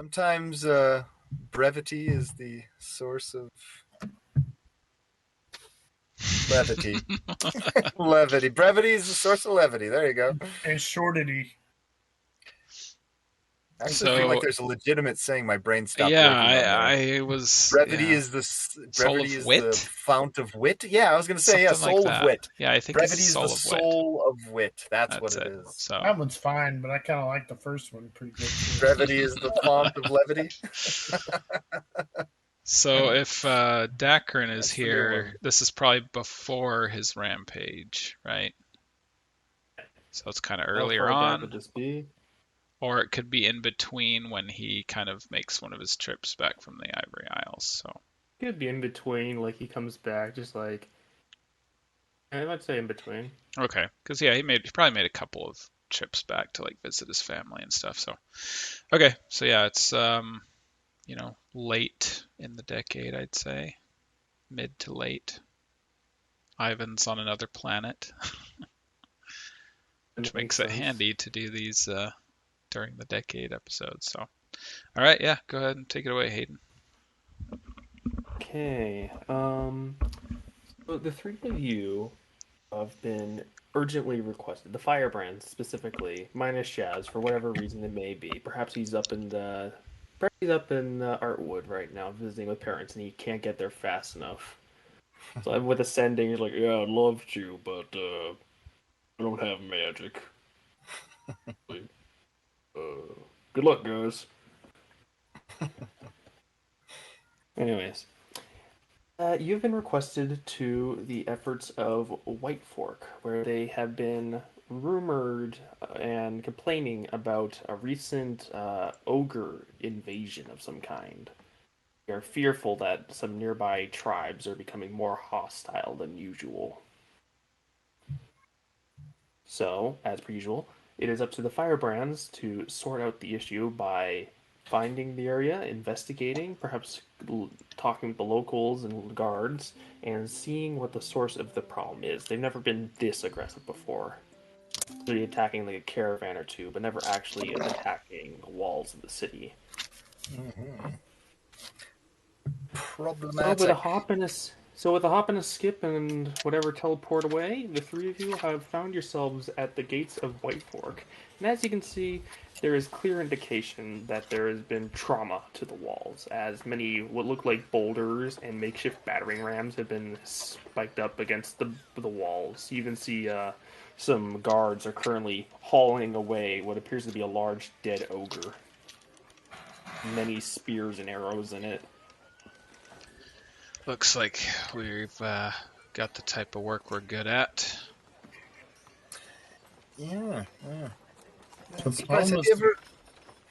Sometimes brevity is the source of levity. Levity. Brevity is the source of levity. There you go. And shortity. I actually feel like there's a legitimate saying. My brain stopped Yeah, working on there. I was. Brevity Yeah. is the Soul brevity of is wit? the fount of wit. Yeah, I was going to say Something like soul that. of wit. Yeah, I think Brevity it's is the soul of wit. soul of wit. That's what it is. So That one's fine, but I kind of like the first one pretty good too. Brevity is the font of levity. So if Dakren is That's the new here, one. this is probably before his rampage, right? So it's kind of earlier How far back on, would this be? or it could be in between when he kind of makes one of his trips back from the Ivory Isles. So Could be in between, like he comes back, just like I'd say in between. okay, because yeah, he probably made a couple of trips back to like visit his family and stuff. So okay, so yeah, it's late in the decade, I'd say, mid to late. Ivan's on another planet, which makes it handy to do these during the decade episodes. So, all right, yeah, go ahead and take it away, Hayden. Okay. So the three of you have been urgently requested. The Firebrands specifically, minus Shaz, for whatever reason it may be. Perhaps he's up in Artwood right now, visiting with parents, and he can't get there fast enough. So with ascending, he's like, "Yeah, I'd love to, but I don't have magic." Good luck, guys. Anyways, you've been requested to the efforts of Whitefork, where they have been rumored and complaining about a recent ogre invasion of some kind. They are fearful that some nearby tribes are becoming more hostile than usual. So, as per usual, it is up to the Firebrands to sort out the issue by finding the area, investigating, perhaps talking with the locals and guards, and seeing what the source of the problem is. They've never been this aggressive before. Really attacking like a caravan or two, but never actually attacking the walls of the city. Mm-hmm. Problematic. So with a hop and a skip and whatever teleport away, the three of you have found yourselves at the gates of Whitefork. And as you can see, there is clear indication that there has been trauma to the walls, as many what look like boulders and makeshift battering rams have been spiked up against the walls. You even see some guards are currently hauling away what appears to be a large dead ogre. Many spears and arrows in it. Looks like we've got the type of work we're good Yeah. So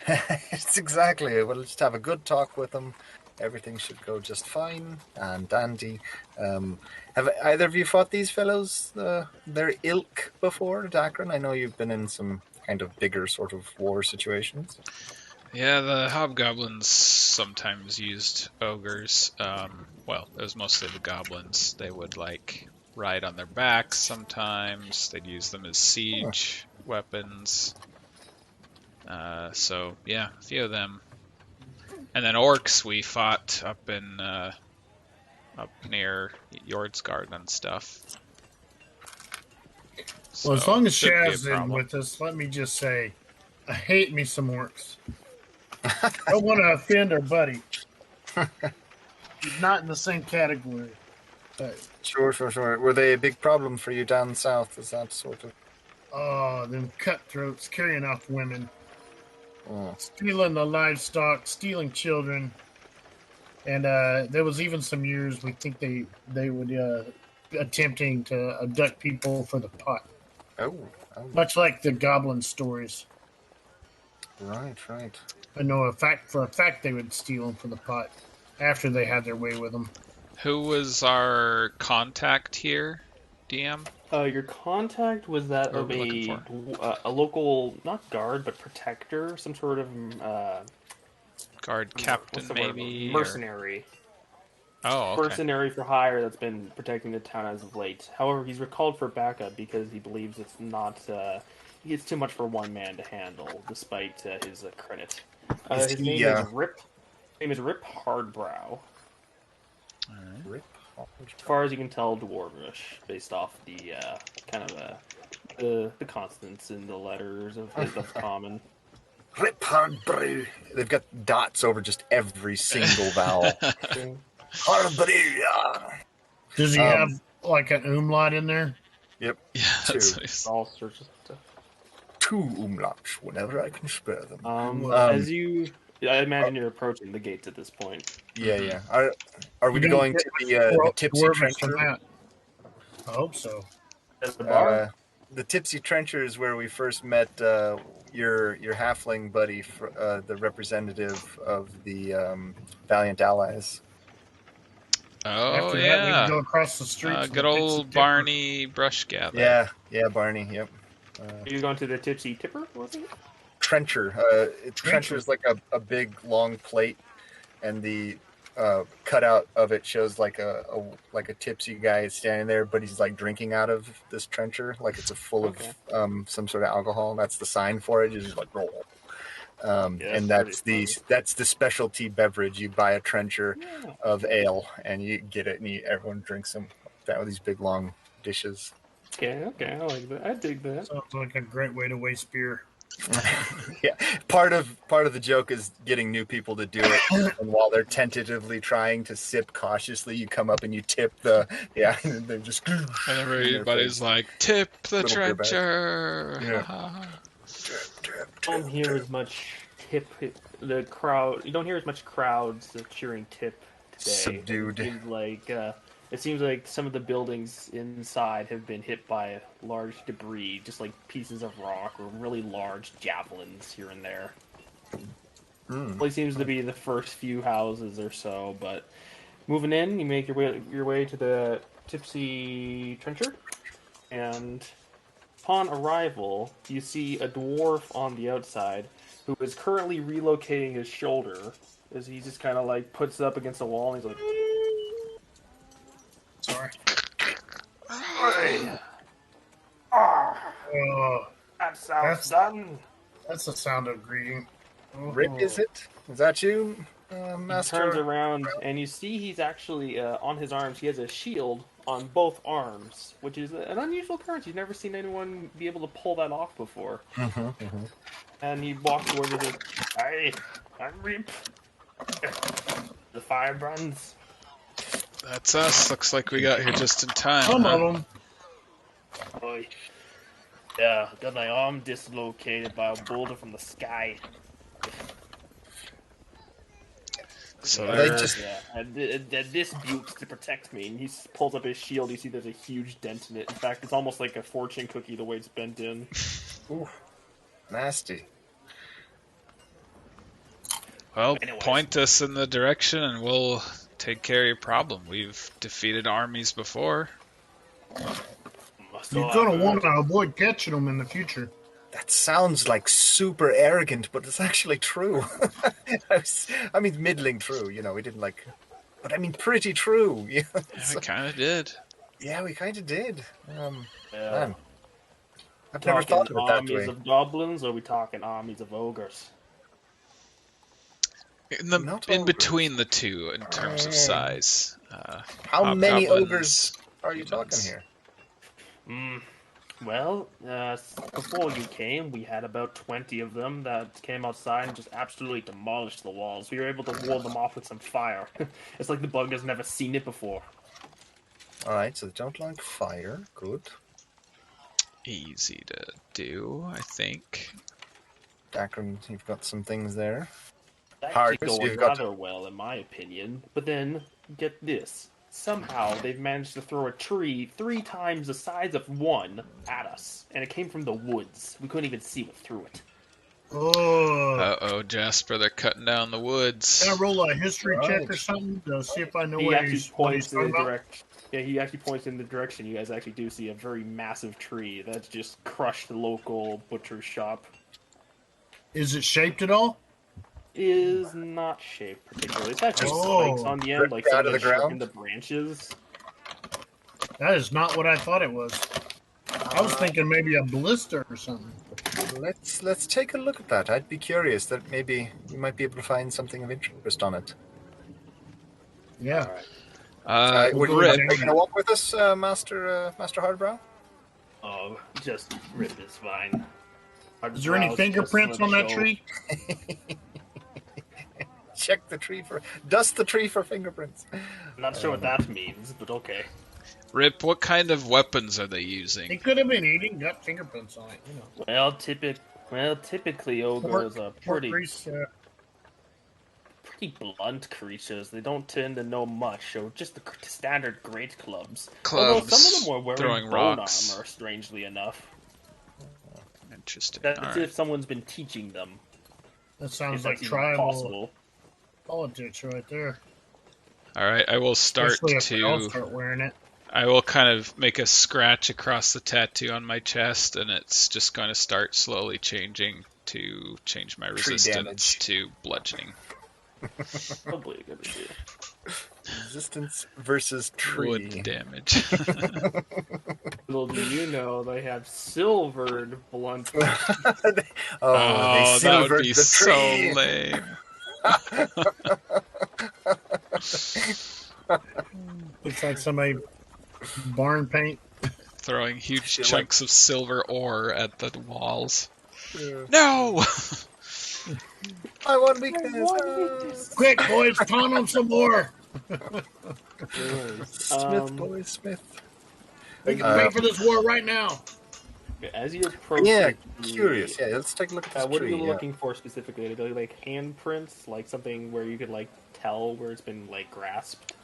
It's exactly. We'll just have a good talk with them. Everything should go just fine and dandy. Have either of you fought these fellows, their ilk, before, Dakren? I know you've been in some kind of bigger sort of war situations. Yeah, the hobgoblins sometimes used ogres. Well, it was mostly the goblins. They would ride on their backs sometimes. They'd use them as siege weapons. So yeah, a few of them. And then orcs we fought up near Jordsgarden and stuff. Well, as long as shouldn't be a Shaz isn't problem. with us, let me just say, I hate me some orcs. Don't want to offend our buddy. He's not in the same category. But, Sure. Were they a big problem for you down south? Is that sort of... oh, them cutthroats carrying off women. Oh. Stealing the livestock, stealing children. And there was even some years we think they would attempting to abduct people for the pot. Oh. Much like the goblin stories. Right. I know for a fact they would steal them for the pot after they had their way with them. Who was our contact here, DM? Your contact was that of a local, not guard, but protector, some sort of guard captain, maybe mercenary. Oh, okay. Mercenary for hire that's been protecting the town as of late. However, he's recalled for backup because he believes it's too much for one man to handle, despite his credit. Is His he, name is Rip. His name is Rip Hardbrow. Rip? As far as you can tell, dwarvish, based off the kind of the consonants in the letters of common. Rip Hardbrew. They've got dots over just every single vowel. Hardbrew. Yeah. Does he have like an umlaut in there? Yep. Yeah, Two. that's what he's... All sorts of stuff. 2 umlauts whenever I can spare them. As you, I imagine you're approaching the gates at this point. Yeah. Are we You going to the Tipsy dwarvish from Trencher? that. I hope so. At the bar? The Tipsy Trencher is where we first met your halfling buddy, the representative of the Valiant Allies. Oh, After that, we yeah. can go across the street. to Good the old Tipsy Barney Brush Gather. Yeah, Barney. Yep. Are you going to the Tipsy Tipper, was it? Trencher. Trencher is like a big long plate, and the cutout of it shows like a tipsy guy standing there, but he's like drinking out of this trencher, like it's full of some sort of alcohol. That's the sign for it. It's just like roll. And that's the specialty beverage. You buy a trencher of ale, and you get it, and everyone drinks them with these big long dishes. Okay, I like that. I dig that. Sounds like a great way to waste beer. Yeah, part of the joke is getting new people to do it, and while they're tentatively trying to sip cautiously, you come up and you tip and they're just. And everybody's like, "Tip the trencher." Yeah. You don't hear as much tip. The crowd. You don't hear as much crowds cheering tip today. Subdued. It seems like some of the buildings inside have been hit by large debris, just like pieces of rock or really large javelins here and there. It seems to be the first few houses or so, but moving in, you make your way to the Tipsy Trencher, and upon arrival, you see a dwarf on the outside who is currently relocating his shoulder as he just kind of like puts it up against the wall and he's like, Sorry. that sounds done. That's the sound of greeting. Rick, is it? Is that you, Master? He turns around and you see he's actually on his arms. He has a shield on both arms, which is an unusual occurrence. You've never seen anyone be able to pull that off before. And he walks towards it. Hey, I'm Reap. The Firebrands. That's us. Looks like we got here just in time. Some of them. Boy. Yeah, got my arm dislocated by a boulder from the sky. So and this butte to protect me. And he pulls up his shield. You see there's a huge dent in it. In fact, it's almost like a fortune cookie the way it's bent in. Ooh, nasty. Well, Anyways. point us in the direction and we'll take care of your problem. We've defeated armies before. You're going to want to avoid catching them in the future. That sounds like super arrogant, but it's actually true. I mean, middling true. We didn't but I mean, pretty true. Yeah, we kind of did. Yeah, we kind of did. Man, I've Talking never thought of it that armies way. of goblins, or are we talking armies of ogres? In between the two in terms of size. How many hobgoblins, ogres are you talking here? Well, before you came, we had about 20 of them that came outside and just absolutely demolished the walls. We were able to ward them off with some fire. It's like the bug has never seen it before. Alright, so they don't like fire. Good. Easy to do, I think. Dakren, you've got some things there. That's Hargus, going you've got rather well, in my opinion. But then, get this. Somehow, they've managed to throw a tree 3 times the size of one at us. And it came from the woods. We couldn't even see what threw it. Oh. Uh-oh, Jasper, they're cutting down the woods. Can I roll a history check or Right. something to see if I know He what actually he's points in talking the about? direction. Yeah, he actually points in the direction. You guys actually do see a very massive tree that's just crushed the local butcher's shop. Is it shaped at all? Is not shaped particularly. It's actually Oh. spikes on the end, like Out of the in ground? the branches. That is not what I thought it was. I was thinking maybe a blister or something. Let's take a look at that. I'd be curious that maybe we might be able to find something of interest on it. Yeah. Are you Rip, going to walk with us, Master Hardbrow? Oh, just Rip is fine. Is there any fingerprints on that tree? Check the tree dust the tree for fingerprints. I'm not sure what that means, but okay. Rip, what kind of weapons are they using? He could have been eating, got fingerprints on it, you know. Typically ogres are pretty grease, pretty blunt creatures. They don't tend to know much, so just the standard great clubs. Clubs, although some of them were wearing throwing bone rocks. armor, strangely enough. Interesting. That's All if right. someone's been teaching them. that sounds If like that's even tribal possible. politics right there. All right, I will start Especially if they all to. start wearing it. I will kind of make a scratch across the tattoo on my chest, and it's just going to start slowly changing to change my resistance damage. to bludgeoning. Probably a good idea. Resistance versus tree. Wood damage. Little do you know, they have silvered blunt. They that silvered would be the so tree. lame. Looks like somebody barn paint. Throwing huge Shit, chunks of silver ore at the walls. Yeah. No! I want weakness. Quick, boys, pound on some more. Smith, boy, Smith. We can pay for this war right now. As you approach, Yeah, the tree, curious. Yeah, let's take a look at this what are tree. you yeah. looking for specifically? Are they like handprints, like something where you could like tell where it's been like grasped?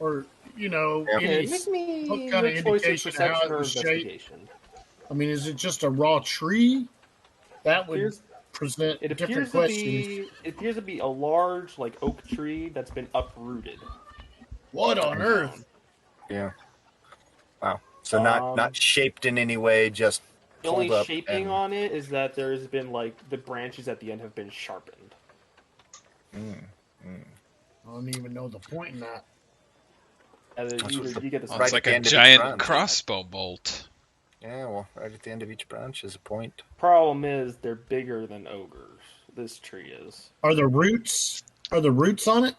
Or, you know, Yeah. any, Make me what kind of your choice of indication of how perception it or was shaped? investigation. I mean, is it just a raw tree? That would Here's- present It different appears to questions. be. It appears to be a large, like oak tree that's been uprooted. What on earth? Yeah. Wow. So not shaped in any way, just The only pulled up shaping and- on it is that there's been like the branches at the end have been sharpened. I don't even know the point in that. And then That's either what you get the Well, Right it's at like the a end of each giant branch. crossbow bolt. Yeah, well, right at the end of each branch is a point. problem is they're bigger than ogres. This tree is. Are the roots? Are the roots on it?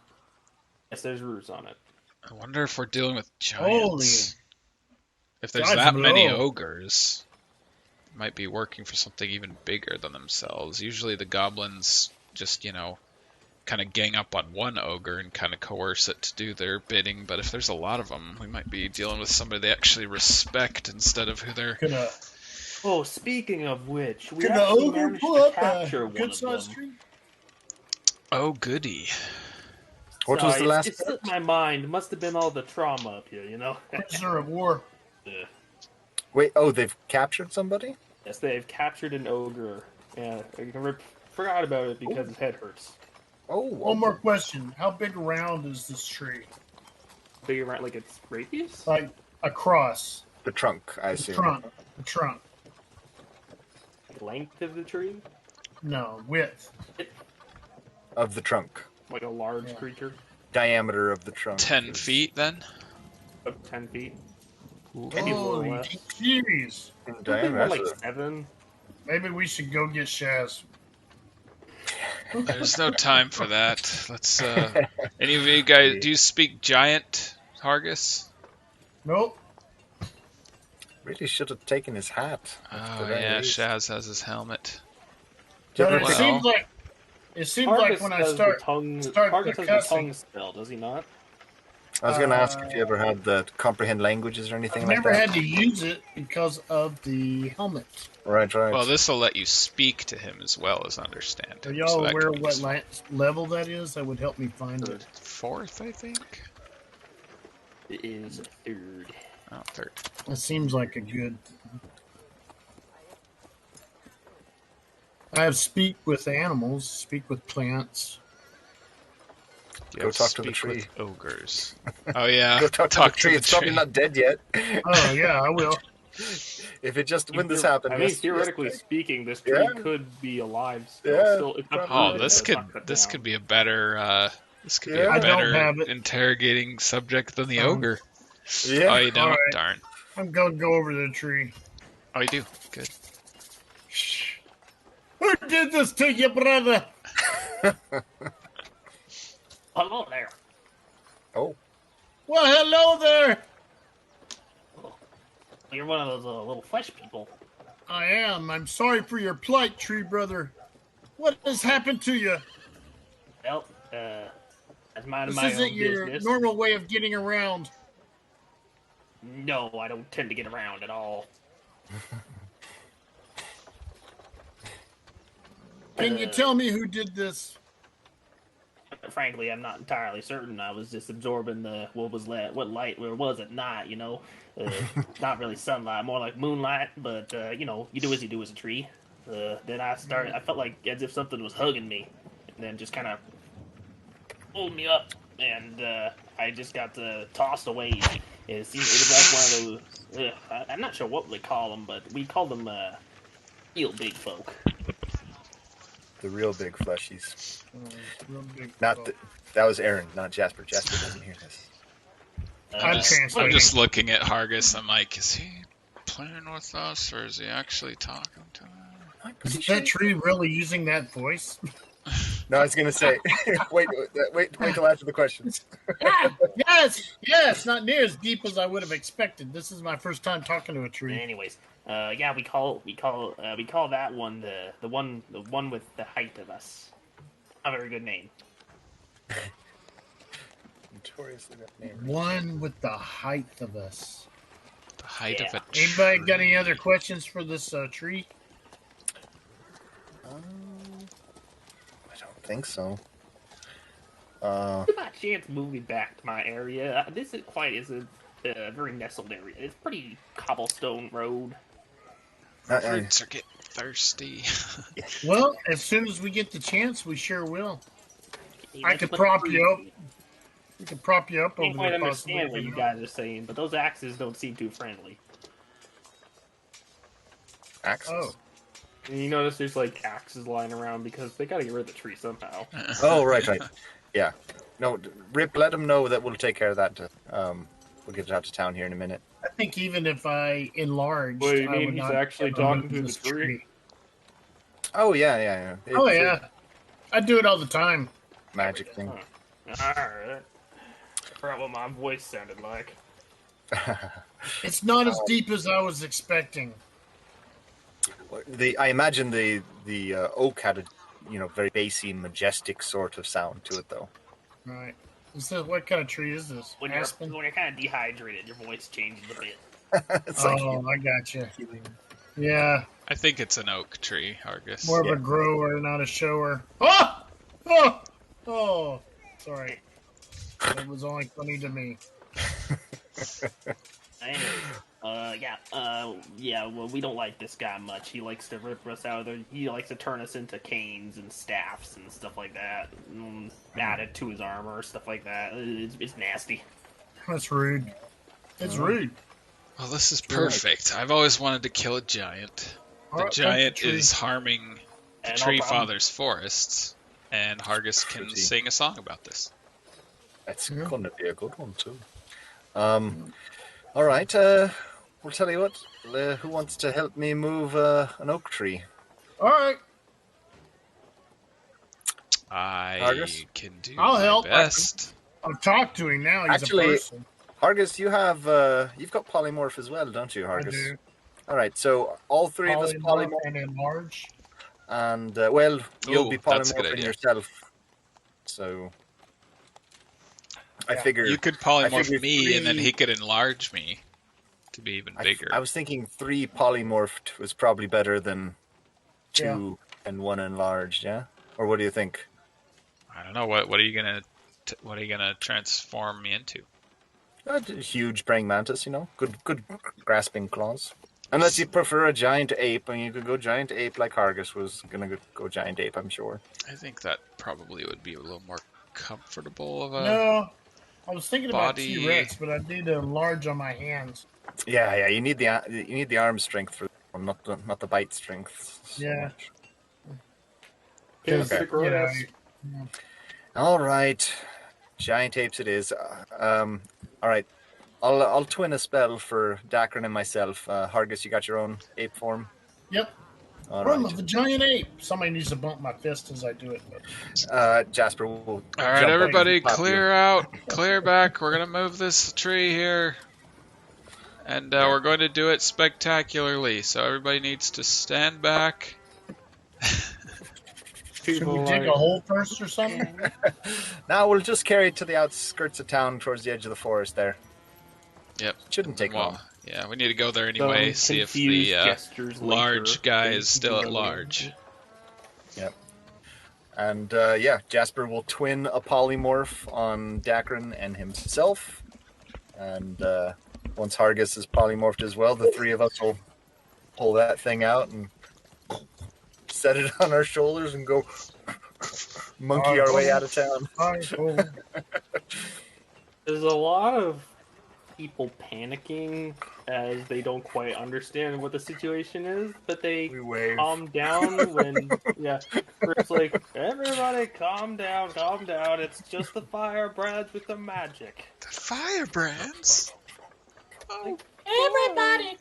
Yes, there's roots on it. I wonder if we're dealing with Holy. giants. If there's Gods that many below. ogres, it might be working for something even bigger than themselves. Usually the goblins just, kind of gang up on one ogre and kind of coerce it to do their bidding. But if there's a lot of them, we might be dealing with somebody they actually respect instead of who they're... Could a Oh, speaking of which, we could the actually ogre managed pull to up capture a one good of sized them. tree? Oh, goody. What was the last It slipped my mind. Must have been all the trauma up here, you know? Prisoner of war. Ugh. Wait, they've captured somebody? Yes, they've captured an ogre. Yeah, I forgot about it because his head hurts. Oh, One more question. How big around is this tree? Big around, like it's rapies? Like across the trunk, I the assume. trunk. The trunk. Length of the tree? No, width. Of the trunk. Like a large Yeah. creature? Diameter of the trunk. 10 is- feet, then? About 10 feet? Ooh. Maybe a little Holy less. jeez. in Maybe diameter. more like That's 7. Maybe we should go get Shaz. There's no time for that. Let's, any of you guys, do you speak giant, Hargus? Nope. really should have taken his hat. Oh, At the very yeah, least. Shaz has his helmet. But it Well- seems like when I start Hargus the has the cussing. tongue spell, does he not? I was going to ask if you ever had the comprehend languages or anything I've like never that. had to use it because of the helmet. Right. Well, this will let you speak to him as well as understand Are him. y'all so that aware could of be what useful. level that is? That would help me find it. Fourth, I think? It is 3rd. Oh, third. That seems like a good. I have speak with animals, speak with plants. You Go have talk to the speak tree. with ogres. Oh, yeah. Go talk to the tree. It's probably not dead yet. Oh yeah, I will. If it just when this happened. I mean, yes, theoretically yes. speaking, this tree Yeah. could be alive still. Yeah. Still, it's not Oh, rooted, this but could it's not cut this down. could be a better this could be Yeah. a I don't better have it. interrogating subject than the Um, ogre. Yeah. Oh, you don't? Alright. Darn. I'm gonna go over to the tree. Oh, you do. Good. did this to you, brother? Hello there. Oh, Well, hello there. You're one of those little flesh people. I am. I'm sorry for your plight, tree brother. What has happened to you? Well, that's minding This my isn't own your business. normal way of getting around. No, I don't tend to get around at all. Can you tell me who did this? Frankly, I'm not entirely certain. I was just absorbing what light there was at night. Not really sunlight, more like moonlight. But you do as you do as a tree. Then I felt like as if something was hugging me, and then just kind of pulled me up, and I just got tossed away. It was like one of those. I'm not sure what they call them, but we call them real big folk. the real big fleshies. Real big Not folk. th- that was Aaron, not Jasper. Jasper doesn't hear this. I'm I'm translating. just looking at Hargus. I'm like, is he playing with us or is he actually talking to us? Is that tree really using that voice? No, I was gonna say, wait till after the questions. Yes, not near as deep as I would have expected. This is my first time talking to a tree. Anyways, we call that one the one with the height of us. A very good name. Notoriously that name. One with the height of us. The height of a Anybody got tree. any other questions for this tree? I don't think so. By chance moving back to my area, this is a very nestled area. It's pretty cobblestone road. Fruits are getting thirsty. Well, as soon as we get the chance, we sure will. Hey, I that's could what prop the you up. fruit- We can prop you up I over can't quite there. understand what you guys are saying, but those axes don't seem too friendly. Axes. Oh, And you notice there's like axes lying around because they gotta get rid of the tree somehow. Oh, right. Yeah. No, Rip, let them know that we'll take care of that. We'll get it out to town here in a minute. I think even if I enlarged, What do you I mean would he's not actually ever talking move to the this tree? Oh, yeah. Oh It's a yeah, I do it all the time. magic thing. Alright. I forgot what my voice sounded like. It's not as deep as I was expecting. I imagine the oak had a very bassy, majestic sort of sound to it, though. Right. What kind of tree is this? When Aspen? you're kind of dehydrated, your voice changes a bit. It's like I got you. Yeah, I think it's an oak tree, Hargus. more of Yeah. a grower, not a shower. Oh! Sorry. It was only funny to me. Anyways, well, we don't like this guy much. He likes to rip us out of there. He likes to turn us into canes and staffs and stuff like that. Added to his armor, stuff like that. It's nasty. That's rude. It's rude. Well, this is perfect. I've always wanted to kill a giant. The Alright, giant thank you, tree. is harming the No tree problem. father's forests, and Hargus can Pretty. sing a song about this. That's Yeah. going to be a good one too. All right. We'll tell you what. Who wants to help me move an oak tree? All right. I Hargus? can do I'll my help. best. I'll talk to him now. He's Actually, a person. Hargus, you've got polymorph as well, don't you, I Hargus? do. All right. So all three of us polymorph, and enlarge. and you'll be that's a good polymorphing idea. yourself. So I Yeah. figure You could polymorph figured me, and then three- he could enlarge me to be even bigger. I was thinking 3 polymorphed was probably better than 2 and 1 enlarged. Yeah. Or what do you think? I don't know what are you gonna transform me into? A huge praying mantis, good grasping claws. Unless you prefer a giant ape, and you could go giant ape like Hargus was gonna go giant ape, I'm sure. I think that probably would be a little more comfortable of a. No, I was thinking about body- T-Rex, but I need to enlarge on my hands. Yeah, you need the arm strength for that one, not the bite strength. so Yeah. much. Because Okay. All right, giant apes it is. All right, I'll twin a spell for Dakren and myself. Hargus, you got your own ape form. Yep. All Run of right. the giant ape. Somebody needs to bump my fist as I do it. Jasper will All right, jump everybody, up on top of you. clear out, clear back. We're gonna move this tree here, and we're going to do it spectacularly. So everybody needs to stand back. Should we dig a hole first or something? Now we'll just carry it to the outskirts of town towards the edge of the forest there. Yep. Shouldn't take long. Yeah, we need to go there anyway. See if the large guy is still at large. Yep. And Jasper will twin a polymorph on Dakren and himself. And once Hargus is polymorphed as well, the three of us will pull that thing out and set it on our shoulders and go monkey our way out of town. There's a lot of people panicking as they don't quite understand what the situation is, but they calm down when it's like, everybody calm down, it's just the Firebrands with the magic. The Firebrands? Oh. Everybody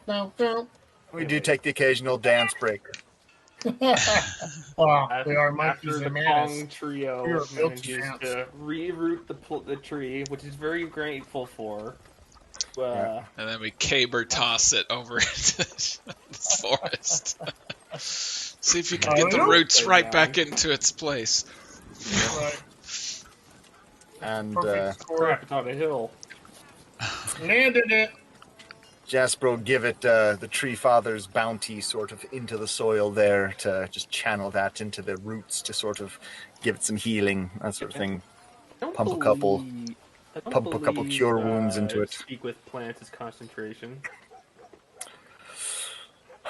calm down. We do take the occasional dance break. Well, we are monkeys after the and Pong trio manages ants. to reroot the tree, which is very grateful for. And then we caber toss it over into the forest. See if you can get the roots right back into its place. Right. And crap, it's on a hill. Landed it. Jasper will give it the Tree Father's bounty sort of into the soil there to just channel that into the roots to sort of give it some healing, that sort of thing. Pump a couple cure wounds into it. Speak with plants is concentration.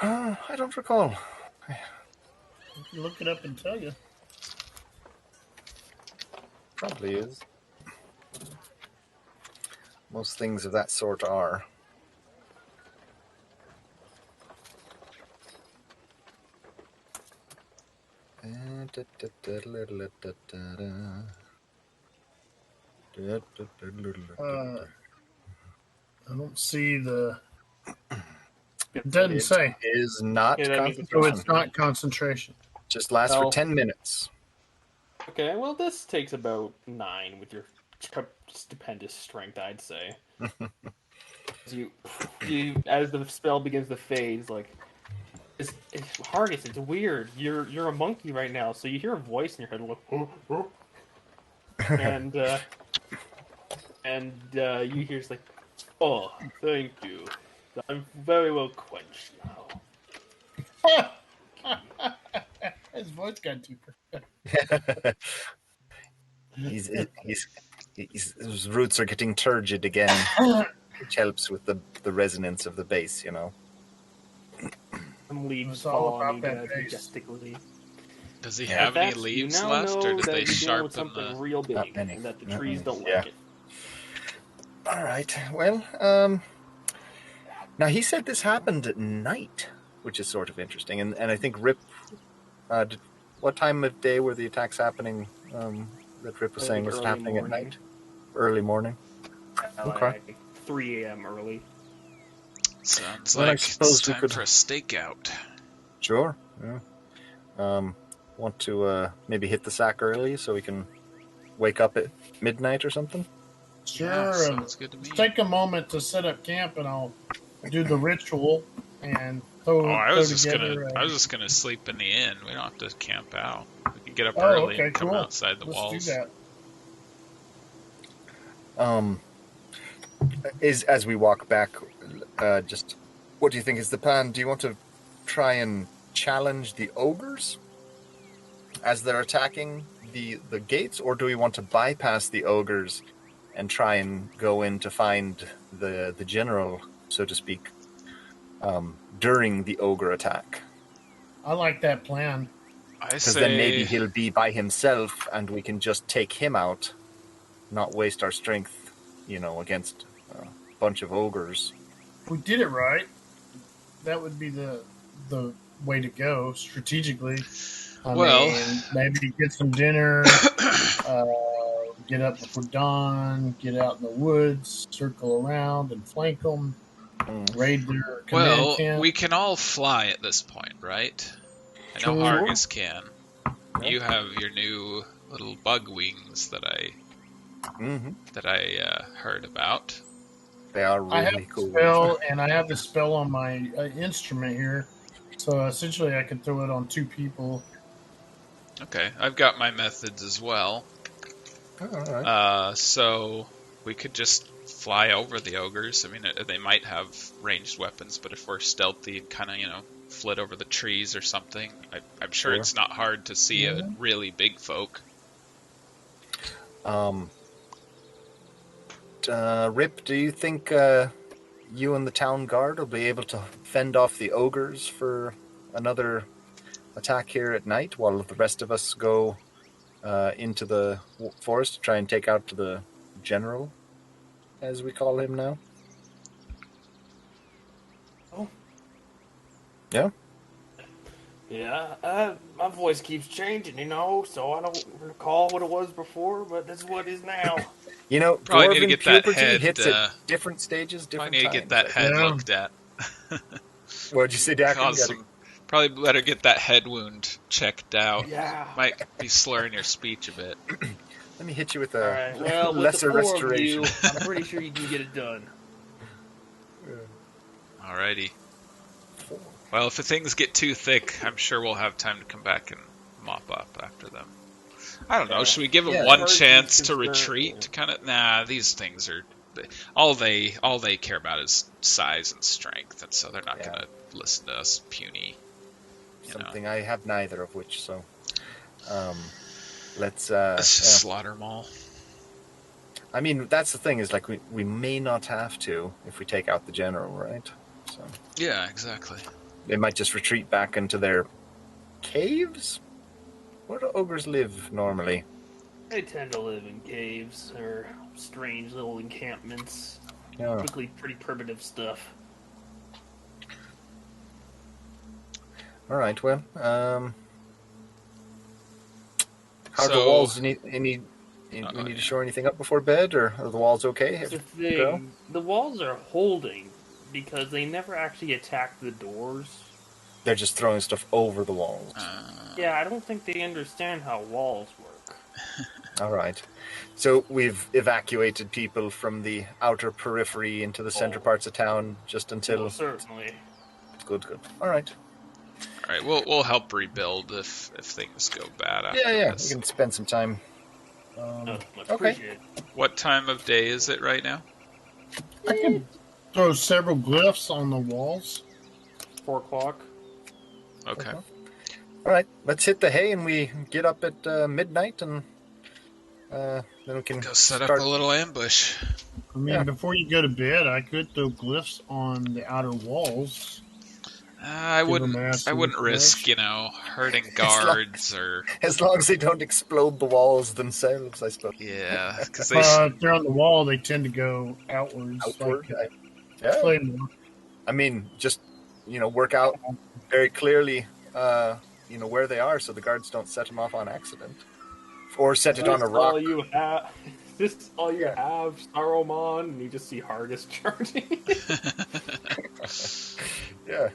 I don't recall. I can look it up and tell you. Probably is. Most things of that sort are. I don't see the. It doesn't say. It is not concentration. So it's not concentration. Just lasts for 10 minutes. Okay, well, this takes about 9 with your stupendous strength, I'd say. you, as the spell begins to fade, it's like, it's Hargus, it's weird. You're a monkey right now, so you hear a voice in your head, like, and you hear it's like, oh, thank you. I'm very well quenched now. His voice got deeper. His roots are getting turgid again, which helps with the resonance of the bass, you know. Some leaves fall on you guys majestically. Does he have any leaves left, or did they sharpen something real big, and that the trees don't like it? All right. Well, now he said this happened at night, which is sort of interesting, and I think Rip. What time of day were the attacks happening? That Rip was saying was happening at night, early morning. Okay. Like 3 a.m. early. Sounds like it's time for a stakeout. Sure. Yeah. Want to maybe hit the sack early so we can wake up at midnight or something? Sure. Yeah, sounds good to me. Take a moment to set up camp, and I'll do the ritual and throw. I was just gonna sleep in the inn. We don't have to camp out. We can get up early and come outside the walls. Do that. As we walk back, just what do you think is the plan? Do you want to try and challenge the ogres as they're attacking the gates, or do we want to bypass the ogres and try and go in to find the general, so to speak, during the ogre attack? I like that plan. Because then maybe he'll be by himself and we can just take him out, not waste our strength, against a bunch of ogres. If we did it right, that would be the way to go strategically. I mean, maybe get some dinner, get up before dawn, get out in the woods, circle around and flank them. raid their command Well, camp. we can all fly at this point, right? I know Sure. Hargus can. You have your new little bug wings that I heard about. They are I have really the cool. spell, and I have the spell on my instrument here. So essentially, I could throw it on 2 people. Okay, I've got my methods as well. Oh, all right. So we could just fly over the ogres. I mean, they might have ranged weapons, but if we're stealthy and kind of, flit over the trees or something, I'm sure it's not hard to see a really big folk. Rip, do you think you and the town guard will be able to fend off the ogres for another attack here at night while the rest of us go into the forest to try and take out the general, as we call him now? Oh. Yeah? Yeah, my voice keeps changing, so I don't recall what it was before, but this is what it is now. Probably need to dwarven get that puberty head, hits at different stages, different Probably need to times. get that head looked at. What'd you say, Dakren? Probably better get that head wound checked out. Yeah. Might be slurring your speech a bit. Let me hit you with a with lesser the 4 restoration. Of you, I'm pretty sure you can get it done. Alrighty. Well, if the things get too thick, I'm sure we'll have time to come back and mop up after them. I don't know. Should we give them one chance to retreat? Nah, these things are all they care about is size and strength, and so they're not going to listen to us puny. Something I have neither of which. So, let's just slaughter them all. I mean, that's the thing is we may not have to if we take out the general, right? So yeah, exactly. They might just retreat back into their caves? Where do ogres live normally? They tend to live in caves or strange little encampments. Yeah. Typically pretty primitive stuff. Alright, well, how are the walls? We need to shore anything up before bed, or are the walls okay? That's the thing. The walls are holding because they never actually attack the doors. They're just throwing stuff over the walls. Yeah, I don't think they understand how walls work. Alright. So we've evacuated people from the outer periphery into the center parts of town just until... Well, certainly. Good. Alright. Alright, we'll help rebuild if things go bad after this. We can spend some time. Much okay. appreciated. What time of day is it right now? I can throw several glyphs on the walls. 4 o'clock. Okay. Alright, let's hit the hay and we get up at midnight and then we can go set up a little ambush. I mean, before you go to bed, I could throw glyphs on the outer walls. I wouldn't risk, hurting guards or... As long as they don't explode the walls themselves, I suppose. Yeah, because if they're on the wall, they tend to go outwards. I mean, just, work out very clearly, where they are so the guards don't set them off on accident. Or set it on a rock. This is all you have, Saruman, and you just see Hargus charging. Yeah.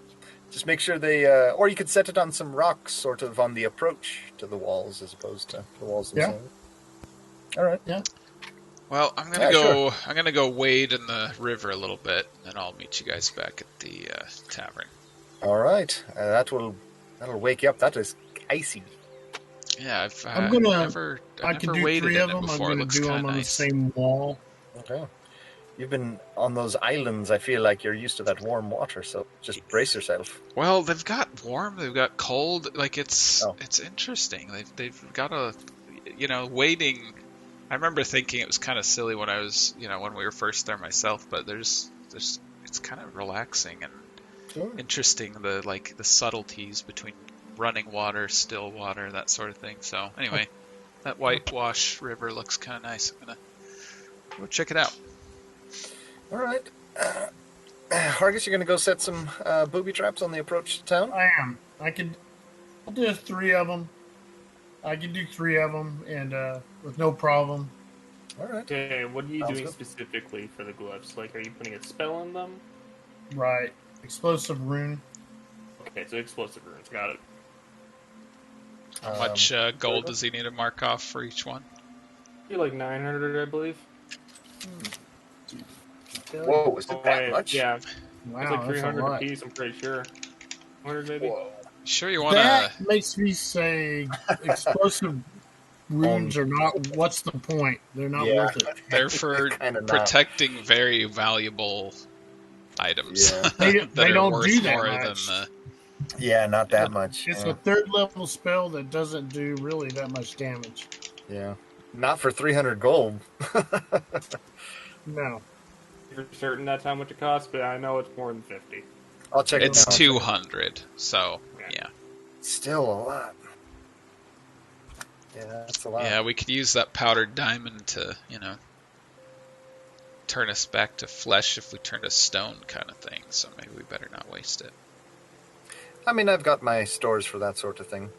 Just make sure they... or you could set it on some rocks, sort of on the approach to the walls, as opposed to the walls themselves. Yeah. All right. Yeah. Well, I'm gonna go. Sure. I'm gonna go wade in the river a little bit, and I'll meet you guys back at the tavern. All right. That'll wake you up. That is icy. Yeah, I can do 3 of them. I'm going to do them on the same wall. Okay. You've been on those islands. I feel like you're used to that warm water, so just brace yourself. Well, they've got warm, they've got cold. Like it's interesting. They've got wading. I remember thinking it was kind of silly when I was, when we were first there myself. But there's it's kind of relaxing and interesting. The subtleties between running water, still water, that sort of thing. So anyway, that whitewash river looks kind of nice. I'm gonna go check it out. All right. Hargus, you're going to go set some booby traps on the approach to town? I am. I'll do 3 of them. I can do 3 of them, and with no problem. All right. Okay, what are you doing specifically for the gloves? Like, are you putting a spell in them? Right. Explosive rune. Okay, so explosive runes. Got it. How much gold does he need to mark off for each one? You're like 900, I believe. Whoa, is it that much? Yeah, it's Wow, like that's a 300 lot. apiece, I'm pretty sure. 100 maybe? Whoa. Sure you want That to... makes me say explosive runes are not. What's the point? They're not Yeah. worth it. They're for Kinda not. protecting very valuable items Yeah. that They are don't worth do that more much. than the... Yeah, not that much. It's Yeah. a third level spell that doesn't do really that much damage. Yeah. Not for 300 gold. No. You're certain that's how much it costs, but I know it's more than 50. I'll check it It's now. 200, so yeah. Still a lot. Yeah, that's a lot. Yeah, we could use that powdered diamond to, turn us back to flesh if we turn to stone kind of thing, so maybe we better not waste it. I mean, I've got my stores for that sort of thing.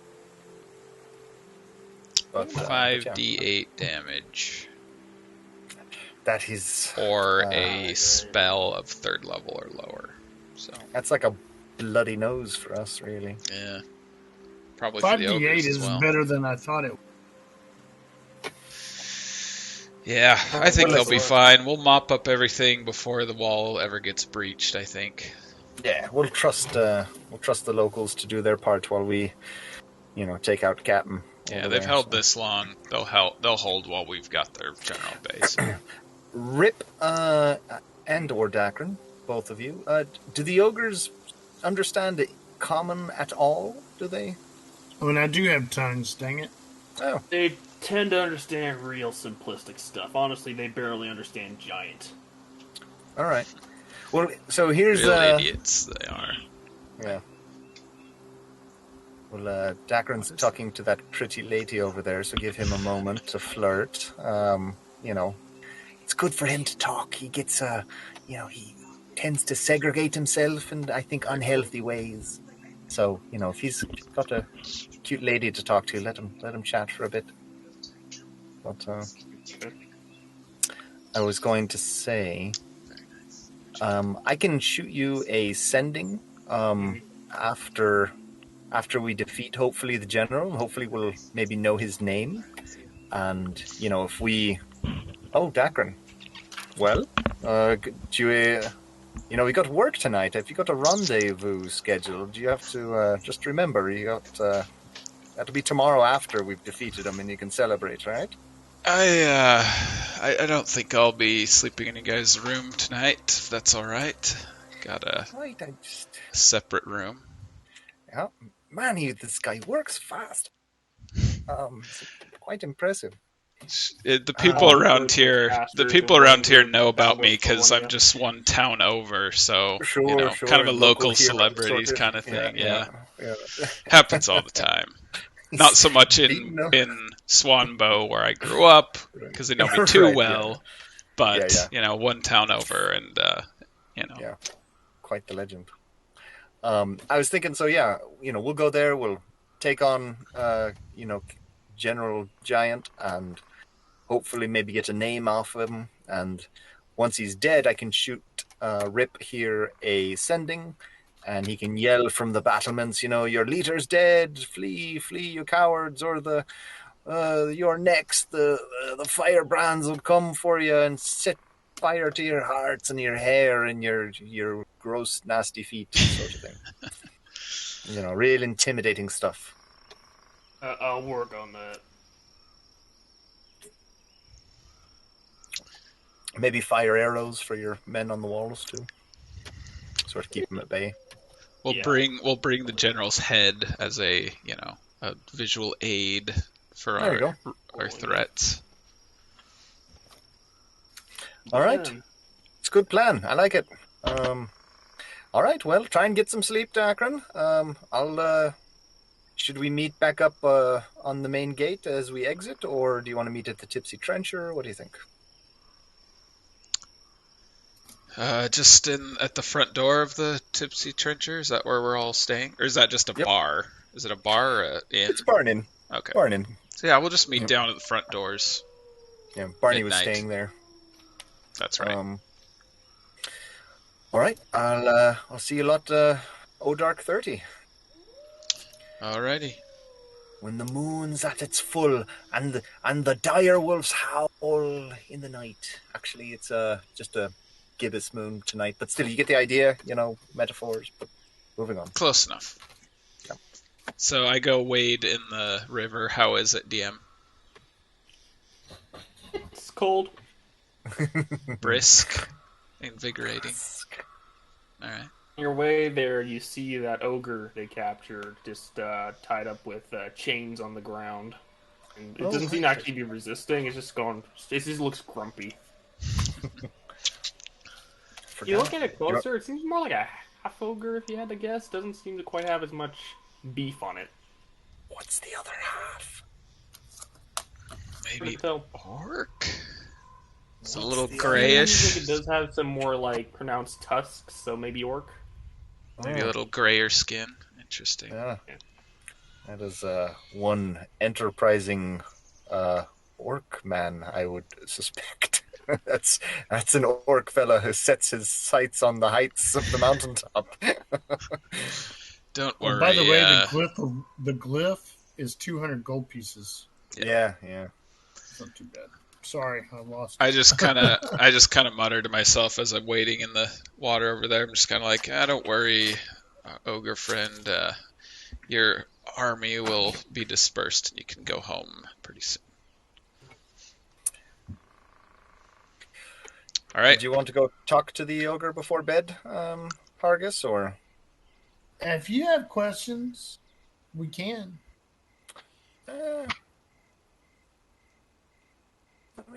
But, 5d8 damage. That is... Or a spell of 3rd level or lower. So That's like a bloody nose for us, really. yeah. Probably for the 5d8 ogres is as well. better than I thought it. Yeah, I think they'll be fine. We'll mop up everything before the wall ever gets breached, I think. Yeah, we'll trust the locals to do their part while we, take out Captain. Yeah, they've held this long. They'll hold while we've got their general base. Rip and or Dakren, both of you. Do the ogres understand it common at all? Do they? I mean, I do have tongues, dang it. Oh, They tend to understand real simplistic stuff. Honestly, they barely understand giant. all right. Well, so here's Real idiots they are. Yeah. Well, Dakren's talking to that pretty lady over there, so give him a moment to flirt. It's good for him to talk. He gets, he tends to segregate himself in, I think, unhealthy ways. So, if he's got a cute lady to talk to, let him chat for a bit. But I was going to say, I can shoot you a sending after we defeat, hopefully, the general. Hopefully we'll maybe know his name. And, if we... Oh, Dakren. Well, do you... we got work tonight. Have you got a rendezvous scheduled? You have to just remember, you got... That'll be tomorrow after we've defeated him and you can celebrate, right? I don't think I'll be sleeping in you guys' room tonight, if that's alright. Got a separate room. Yeah. Man, this guy works fast. Quite impressive. The people around here know about me because I'm just one town over, so Sure. kind of a local celebrities kind of thing. Yeah. Happens all the time. Not so much in Swanbow where I grew up because they know me too well, but one town over, and yeah, quite the legend. I was thinking, so we'll go there, we'll take on General Giant, and hopefully maybe get a name off him, and once he's dead I can shoot Rip here a sending, and he can yell from the battlements, your leader's dead, flee, you cowards, or you're next, the Firebrands will come for you and set fire to your hearts and your hair and your gross, nasty feet, sort of thing. Real intimidating stuff. I'll work on that. Maybe fire arrows for your men on the walls too. Sort of keep them at bay. We'll bring the general's head as a visual aid for our threats. All right, it's a good plan. I like it. All right, well, try and get some sleep, Dakren. Should we meet back up on the main gate as we exit, or do you want to meet at the Tipsy Trencher? What do you think? Just at the front door of the Tipsy Trencher? Is that where we're all staying? Or is that just a bar? Is it a bar or an inn? It's a bar and inn. Okay. Bar and inn. So yeah, we'll just meet down at the front doors. Yeah, Barney Midnight. was staying there. That's right. All right, I'll see you lot. Dark 30. Alrighty. When the moon's at its full and the dire wolves howl in the night. Actually, it's just a gibbous moon tonight, but still, you get the idea. Metaphors. But moving on. Close enough. Yeah. So I go wade in the river. How is it, DM? It's cold. Brisk, invigorating. Alright. On your way there, you see that ogre they captured just tied up with chains on the ground. And it doesn't seem to actually be resisting. It's just going. It just looks grumpy. You look at it closer, it seems more like a half-ogre, if you had to guess. Doesn't seem to quite have as much beef on it. What's the other half? Maybe orc? It's a What's little the grayish. It does have some more pronounced tusks, so maybe orc. Maybe a little grayer skin. Interesting. Yeah. That is one enterprising orc man, I would suspect. That's an orc fella who sets his sights on the heights of the mountaintop. Don't worry. By the way, the glyph is 200 gold pieces. Yeah. It's not too bad. Sorry, I lost. I just kind of mutter to myself as I'm wading in the water over there. I'm just kind of like, don't worry, ogre friend. Your army will be dispersed, and you can go home pretty soon. All right. Did you want to go talk to the ogre before bed, Hargus, or? If you have questions, we can.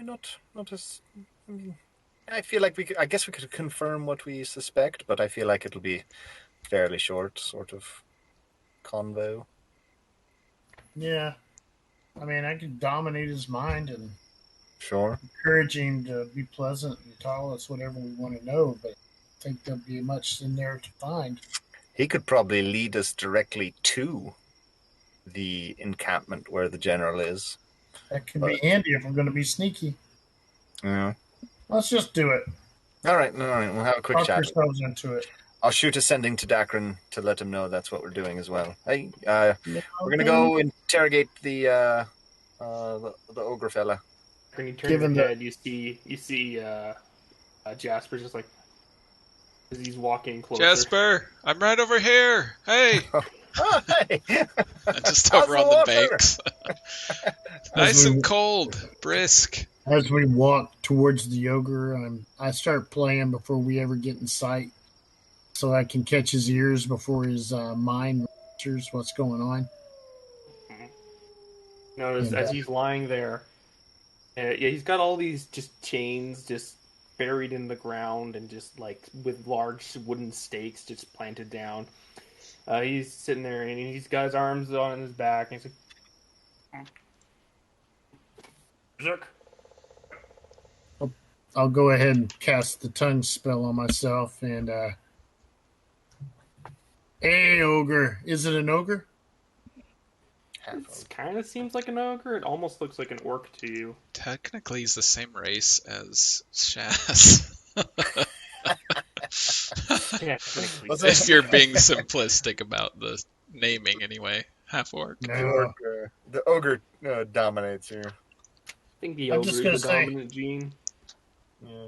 Not as. I feel like I guess we could confirm what we suspect, but I feel like it'll be fairly short, sort of convo. Yeah. I mean, I could dominate his mind and encourage him to be pleasant and tell us whatever we want to know, but I think there'll be much in there to find. He could probably lead us directly to the encampment where the general is. That could be handy if we're going to be sneaky. Yeah. Let's just do it. All right. We'll have a quick Talk chat. ourselves into it. I'll shoot a sending to Dakren to let him know that's what we're doing as well. Hey, we're going to go interrogate the ogre fella. When you turn your head, you see Jasper just as he's walking closer. Jasper, I'm right over here. Hey. Hi. Just over on the banks. Nice and cold, brisk. As we walk towards the ogre, I start playing before we ever get in sight, so I can catch his ears before his mind registers what's going on. Notice as he's lying there, he's got all these just chains just buried in the ground and just with large wooden stakes just planted down. He's sitting there and he's got his arms on his back and he's like, Zerk. I'll go ahead and cast the tongue spell on myself and hey, ogre. Is it an ogre? It kind of seems like an ogre. It almost looks like an orc to you. Technically, he's the same race as Shaz. Yeah, if you're being simplistic about the naming, anyway. Half-orc. No. The ogre dominates here. I think the ogre is the dominant gene. Yeah.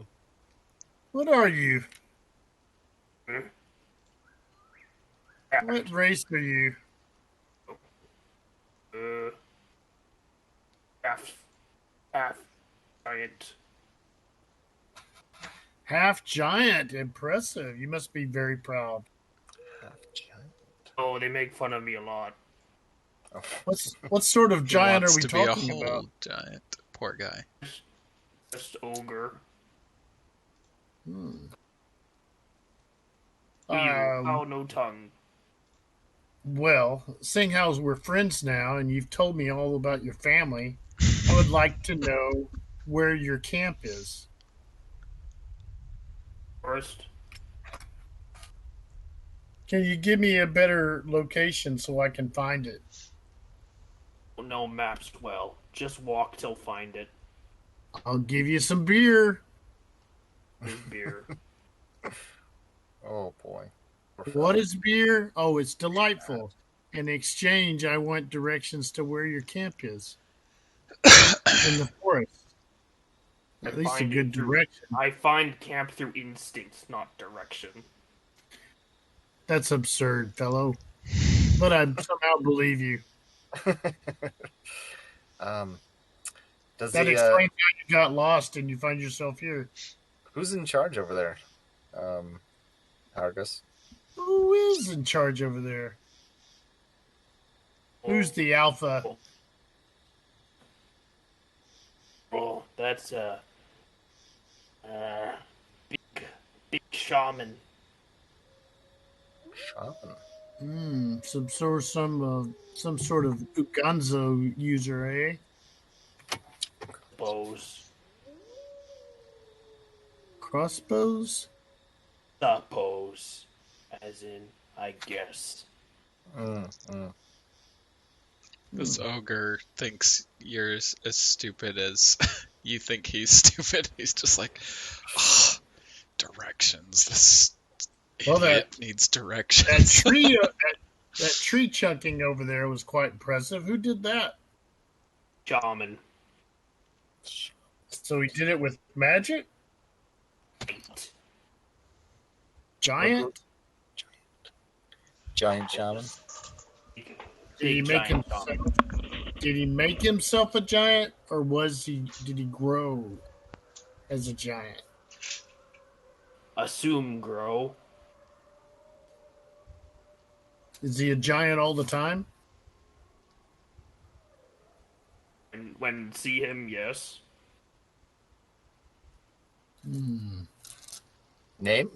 What are you? What race are you? Half giant. Half giant. Impressive. You must be very proud. Half giant. Oh, they make fun of me a lot. Oh. What sort of giant are we talking about? Be a whole giant. Poor guy. Just ogre. No tongue. Well, seeing how we're friends now and you've told me all about your family, I would like to know where your camp is. First. Can you give me a better location so I can find it? No maps well. Just walk till find it. I'll give you some beer. Beer. Oh boy. What is beer? Oh, it's delightful. In exchange, I want directions to where your camp is in the forest. At least a good direction. I find camp through instinct, not direction. That's absurd, fellow. But I somehow believe you. Does That he? explains how you got lost and you find yourself here. Who's in charge over there? Hargus. Who is in charge over there? Who's the alpha? Oh, that's big shaman. Shaman. Some sort of Uganzo user, eh? Bows. Crossbows? Suppose. As in, I guess. This ogre thinks you're as stupid as you think he's stupid. He's just like, oh, directions. This idiot needs directions. That tree chunking over there was quite impressive. Who did that? Shaman. So he did it with magic? Giant shaman. Did he make himself a giant, or did he grow as a giant? Assume grow. Is he a giant all the time? And when see him, yes. Name?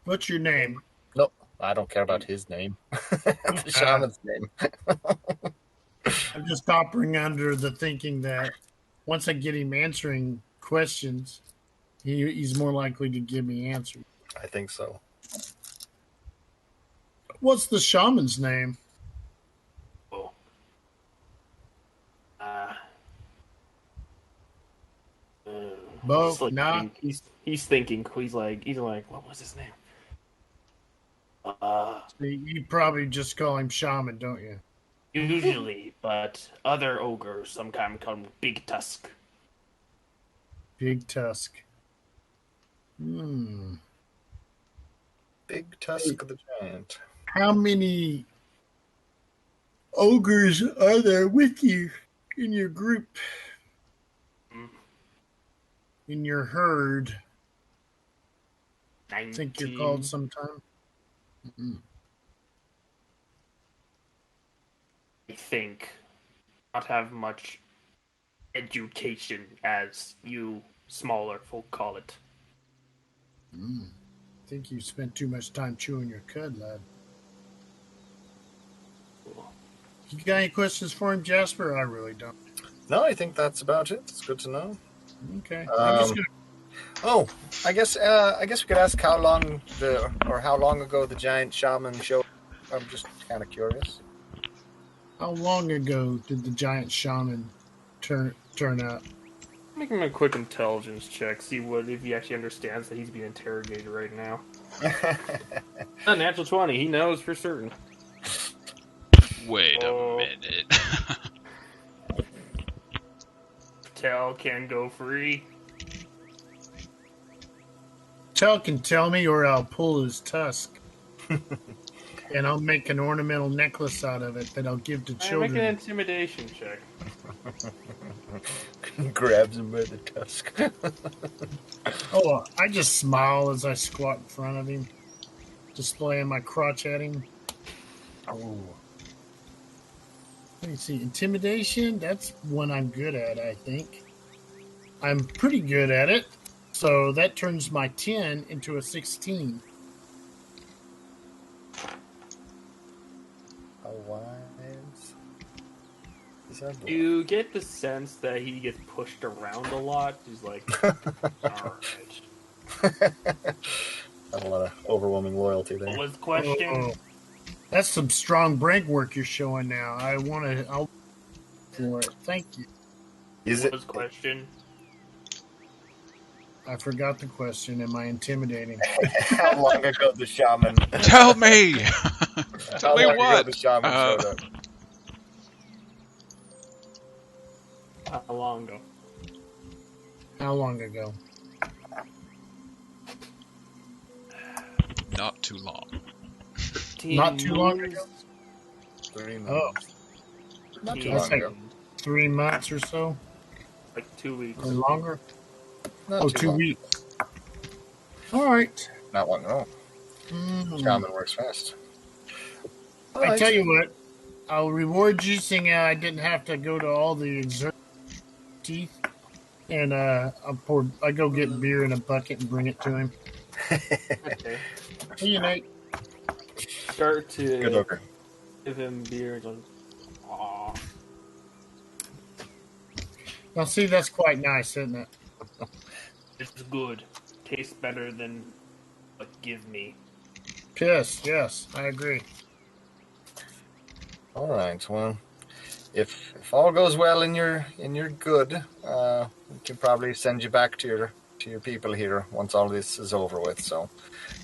What's your name? No, I don't care about his name. The shaman's name. I'm just operating under the thinking that once I get him answering questions, he's more likely to give me answers. I think so. What's the shaman's name? Oh. Bo, he's thinking. He's like, what was his name? You probably just call him shaman, don't you? Usually, but other ogres sometimes call him Big Tusk. Big Tusk. Big Tusk the Giant. How many ogres are there with you in your group? In your herd? 19. I think you're called sometime. I think not have much education as you smaller folk call it. I think you spent too much time chewing your cud, lad. You got any questions for him, Jasper? I really don't. No, I think that's about it. It's good to know. Okay. I'm just gonna... Oh, I guess we could ask how long ago the giant shaman showed. I'm just kind of curious. How long ago did the giant shaman turn up? Make him a quick intelligence check. See if he actually understands that he's being interrogated right now. A natural 20. He knows for certain. Wait a minute. Tell can go free. Tell can tell me, or I'll pull his tusk. And I'll make an ornamental necklace out of it that I'll give to children. Make an intimidation check. Grabs him by the tusk. I just smile as I squat in front of him, displaying my crotch at him. Oh. Let me see. Intimidation, that's one I'm good at, I think. I'm pretty good at it. So that turns my 10 into a 16. You get the sense that he gets pushed around a lot. He's like, alright. Not a lot of overwhelming loyalty there. What was the question? That's some strong brain work you're showing now. I'll for it. Thank you. Is what it was the question? I forgot the question. Am I intimidating? How long ago the shaman? Tell me! Tell How me long ago what? the shaman showed up? How long ago? How long ago? Not too long. Not too long ago? 3 Oh, months. Not too that's long like ago. 3 months or so, Like 2 weeks. or longer. Not Oh, too 2 long. weeks. All right. Not long at all. Mm. Shaman works fast. All I right. tell you what, I'll reward you seeing I didn't have to go to all the exert teeth. And I go get beer in a bucket and bring it to him. Okay. See you, Nate. Start Good to looker. give him beer. And goes, aw. Now, see, that's quite nice, isn't it? It's good. Tastes better than what give me. Yes, I agree. All right. Well, if all goes well and you're good, we can probably send you back to your people here once all this is over with. So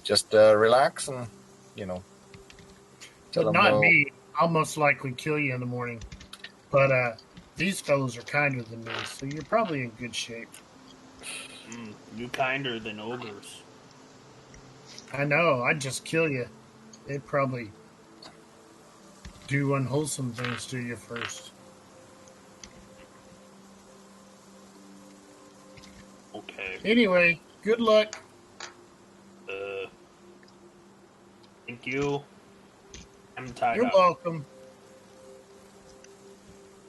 just relax and tell But them not no. me. I'll most likely kill you in the morning. But these fellows are kinder than me, so you're probably in good shape. You kinder than ogres. I know. I'd just kill you. They'd probably do unwholesome things to you first. Okay. Anyway, good luck. Thank you. I'm tied You're up. welcome.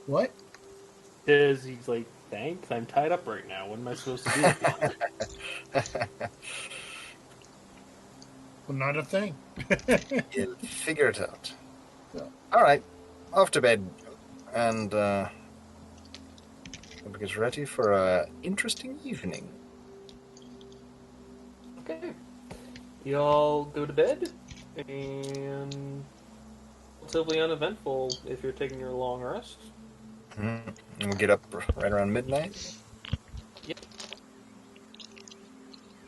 What? Because he's like, thanks, I'm tied up right now. What am I supposed to do with you? Well, not a thing. You'll figure it out. Yeah. All right, off to bed, and we'll get ready for an interesting evening. Okay. You all go to bed, and relatively uneventful if you're taking your long rest. Mm-hmm. And we'll get up right around midnight. Yep.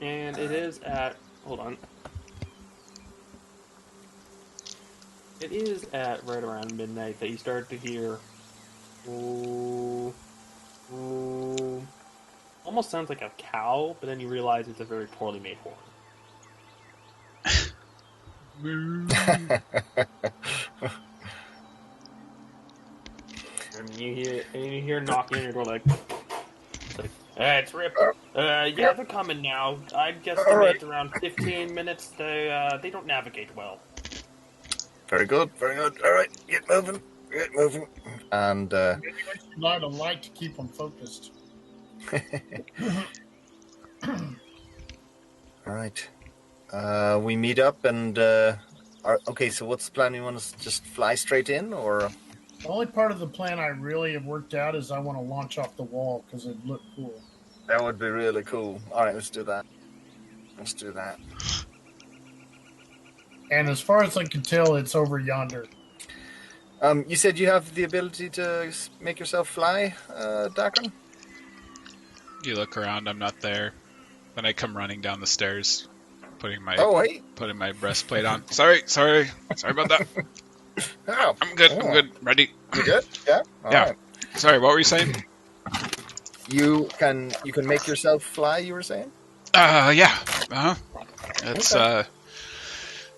And it is at... Hold on. It is at right around midnight that you start to hear... Ooh, ooh, almost sounds like a cow, but then you realize it's a very poorly made horn. And you hear knocking on your door like, it's Rip. Yeah, they're coming now. I guesstimate around 15 minutes. They don't navigate well. Very good, very good. All right, get moving. And Maybe we should light a light to keep them focused. all right, we meet up and okay. So what's the plan? You want us to just fly straight in, or? The only part of the plan I really have worked out is I want to launch off the wall because it'd look cool. That would be really cool. All right, let's do that. And as far as I can tell, it's over yonder. You said you have the ability to make yourself fly, Dakren? You look around, I'm not there. Then I come running down the stairs, putting my breastplate on. Sorry about that. Oh, I'm good. Ready? You good? Yeah. All Yeah. right. Sorry, what were you saying? You can make yourself fly. You were saying? Yeah. It's a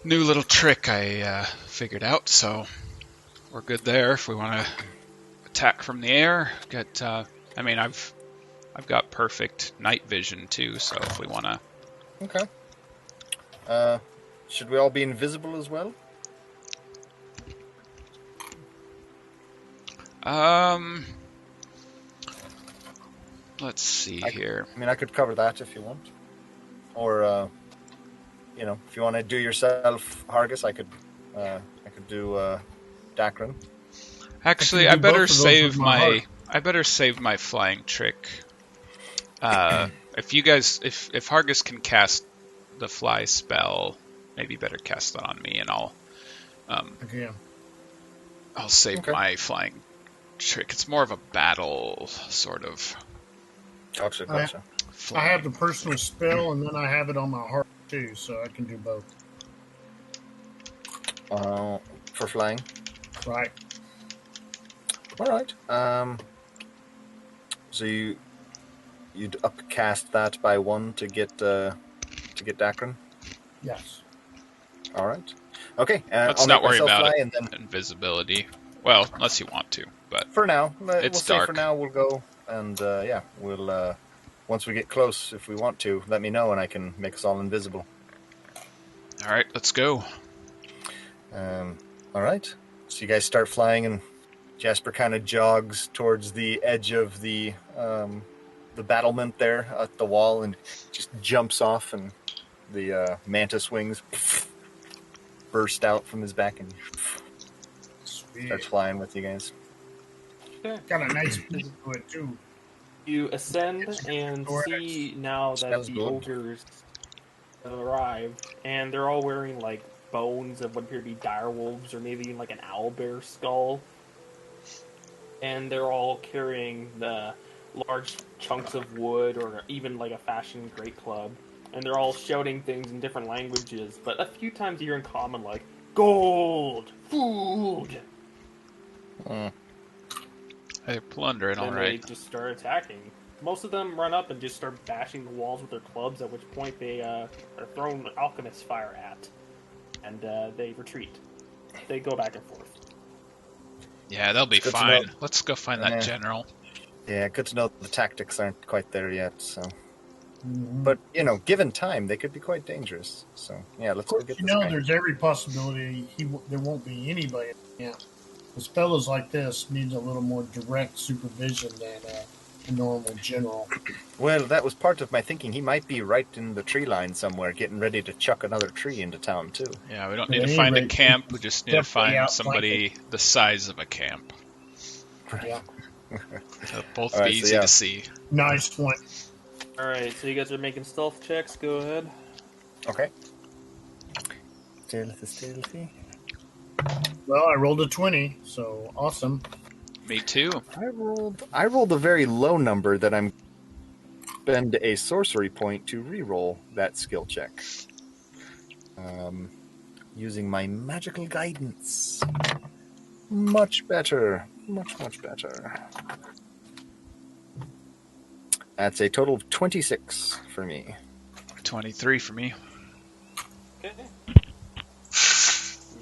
new little trick I figured out, so we're good there if we want to attack from the air. I've got perfect night vision too, so if we want to. Okay. Should we all be invisible as well? Let's see here. I could cover that if you want, or if you want to do yourself, Hargus, I could do Dakren. Actually, I better save my flying trick. If Hargus can cast the fly spell, maybe better cast that on me, and I'll save my flying trick. It's more of a battle sort of. Gotcha. I have the personal spell, and then I have it on my heart too, so I can do both. For flying. Right. All right. So you'd upcast that by 1 to get Dakren. Yes. All right. Okay. Let's I'll not make worry myself about fly, it. and then Invisibility. Well, unless you want to, but for now, it's we'll say for dark. now we'll go, and yeah, we'll once we get close, if we want to, let me know, and I can make us all invisible. All right, let's go. All right. So you guys start flying, and Jasper kind of jogs towards the edge of the battlement there at the wall, and just jumps off, and the mantis wings burst out from his back, and starts flying with you guys. Okay. Got a nice beat to it too. You ascend and Sporadic. see now that Smells the good. ogres have arrived, and they're all wearing like bones of what appear to be direwolves, or maybe even like an owlbear skull. And they're all carrying the large chunks of wood, or even like a fashioned great club. And they're all shouting things in different languages, but a few times you hear in common like gold, food. They're plundering, all Then right. they just start attacking. Most of them run up and just start bashing the walls with their clubs, at which point they are thrown alchemist fire at, and they retreat. They go back and forth. Yeah, they'll be It's good to fine. know. Let's go find that general. Yeah, good to know the tactics aren't quite there yet. So, Mm-hmm. but given time, they could be quite dangerous. So, yeah, let's go get this guy. There's every possibility there won't be anybody. Yeah, because fellows like this need a little more direct supervision than a normal general. Well, that was part of my thinking. He might be right in the tree line somewhere, getting ready to chuck another tree into town too. Yeah, we don't At need to any find a rate, camp. We just need to definitely find outflanking. somebody the size of a camp. Yeah, They'll both All right, be so easy yeah. to see. nice one. Alright, so you guys are making stealth checks. Go ahead. Okay. Stealthy. Well, I rolled a 20, so awesome. Me too. I rolled a very low number that I'm spend a sorcery point to re-roll that skill check. Using my magical guidance. Much better. Much better. That's a total of 26 for me. 23 for me. Okay.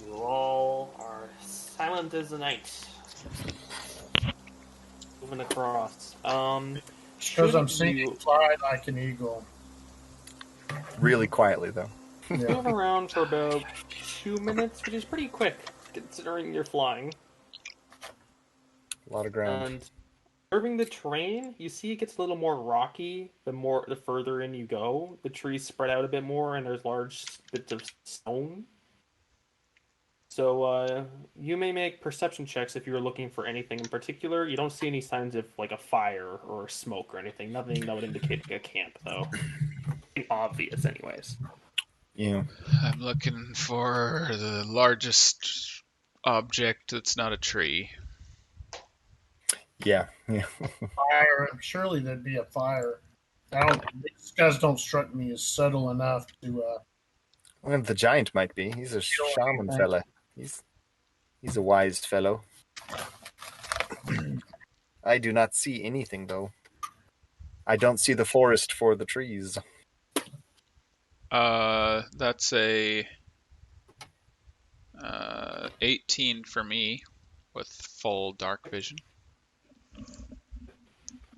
You all are silent as the night. Moving across. Because I'm seeing you fly like an eagle. Really quietly, though. Yeah. Move around for about 2 minutes, which is pretty quick considering you're flying. A lot of ground. And observing the terrain, you see it gets a little more rocky the further in you go. The trees spread out a bit more, and there's large bits of stone. So you may make perception checks if you're looking for anything in particular. You don't see any signs of like a fire or smoke or anything. Nothing that would indicate like a camp, though. Obvious, anyways. Yeah. I'm looking for the largest object that's not a tree. Yeah. Fire. Surely there'd be a fire. These guys don't strike me as subtle enough to. Well, the giant might be. He's a shaman fella. He's a wise fellow. I do not see anything, though. I don't see the forest for the trees. That's a 18 for me with full dark vision.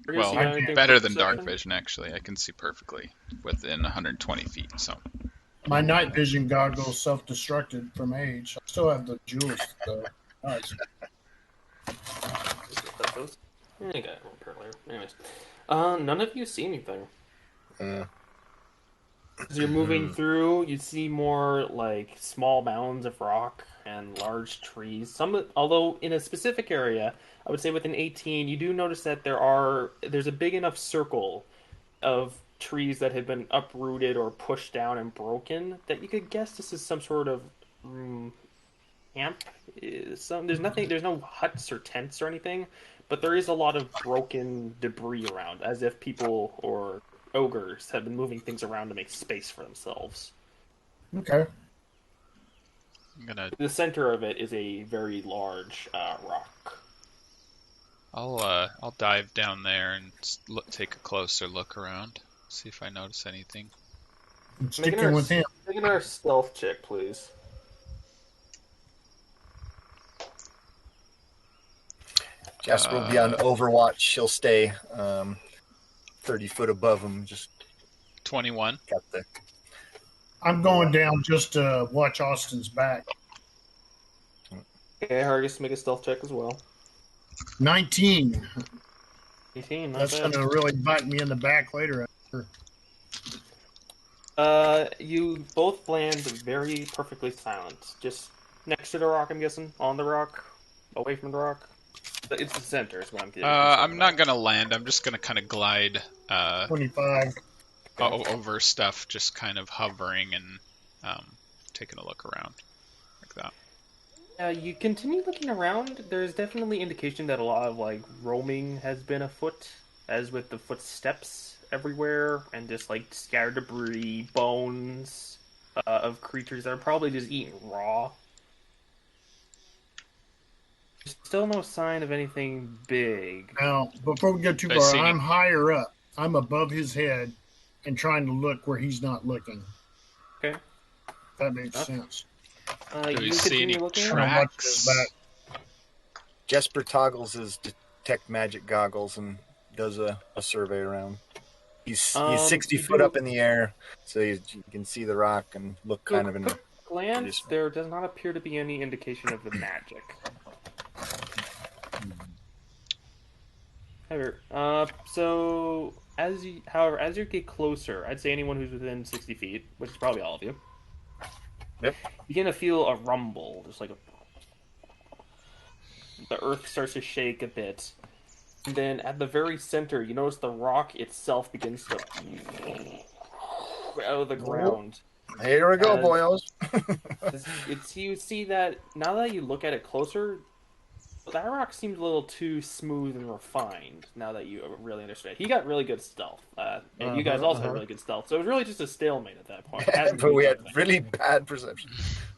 Well, better than dark vision, actually. I can see perfectly within 120 feet, so. My night vision goggles self-destructed from age. I still have the jewels, though. Nice. Okay, anyways. None of you see anything. As you're moving through, you see more like small mounds of rock and large trees. Although in a specific area, I would say within 18, you do notice that there's a big enough circle of trees that have been uprooted or pushed down and broken that you could guess this is some sort of camp. There's no huts or tents or anything, but there is a lot of broken debris around, as if people or ogres have been moving things around to make space for themselves. Okay. I'm gonna. The center of it is a very large rock. I'll dive down there and take a closer look around. See if I notice anything. I'm sticking with him. Make another stealth check, please. Jasper will be on Overwatch. She'll stay 30 foot above him. Just 21. got the. I'm going down just to watch Austin's back. Okay, Hargus, make a stealth check as well. 19. 18, not That's bad. going to really bite me in the back later. You both land very perfectly silent. Just next to the rock, I'm guessing? On the rock? Away from the rock? It's the center is what I'm getting. I'm not gonna land. I'm just gonna kind of glide 25. over stuff, just kind of hovering and taking a look around like that. You continue looking around. There's definitely indication that a lot of like roaming has been afoot, as with the footsteps everywhere and just like scattered debris, bones of creatures that are probably just eaten raw. There's still no sign of anything big. Now, before we go too I far, see. I'm higher up. I'm above his head and trying to look where he's not looking. Okay. That makes sense. Do we You see any continue looking. tracks? Jasper toggles his detect magic goggles and does a survey around. He's 60 foot up in the air, so you can see the rock and look kind of in the glance. There does not appear to be any indication of the magic. So as you get closer, I'd say anyone who's within 60 feet, which is probably all of you, Yep. you begin to feel a rumble, just like the earth starts to shake a bit. And then at the very center, you notice the rock itself begins to out of the ground. Here we go, boyos. You see that now that you look at it closer, that rock seems a little too smooth and refined. Now that you really understand, he got really good stealth, and you guys also had really good stealth. So it was really just a stalemate at that point. But we had really bad perception.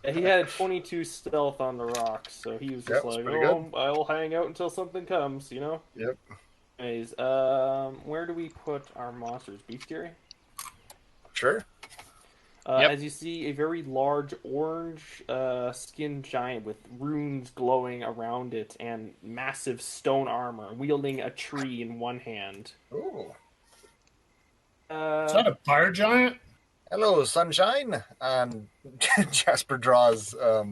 He had 22 stealth on the rock, so he was just like, "Oh, I'll hang out until something comes," you know. Yep. Anyways, where do we put our monsters? Bestiary? Sure. As you see a very large orange skinned giant with runes glowing around it and massive stone armor, wielding a tree in one hand. Ooh. Is that a fire giant? Hello, sunshine. And Jasper draws a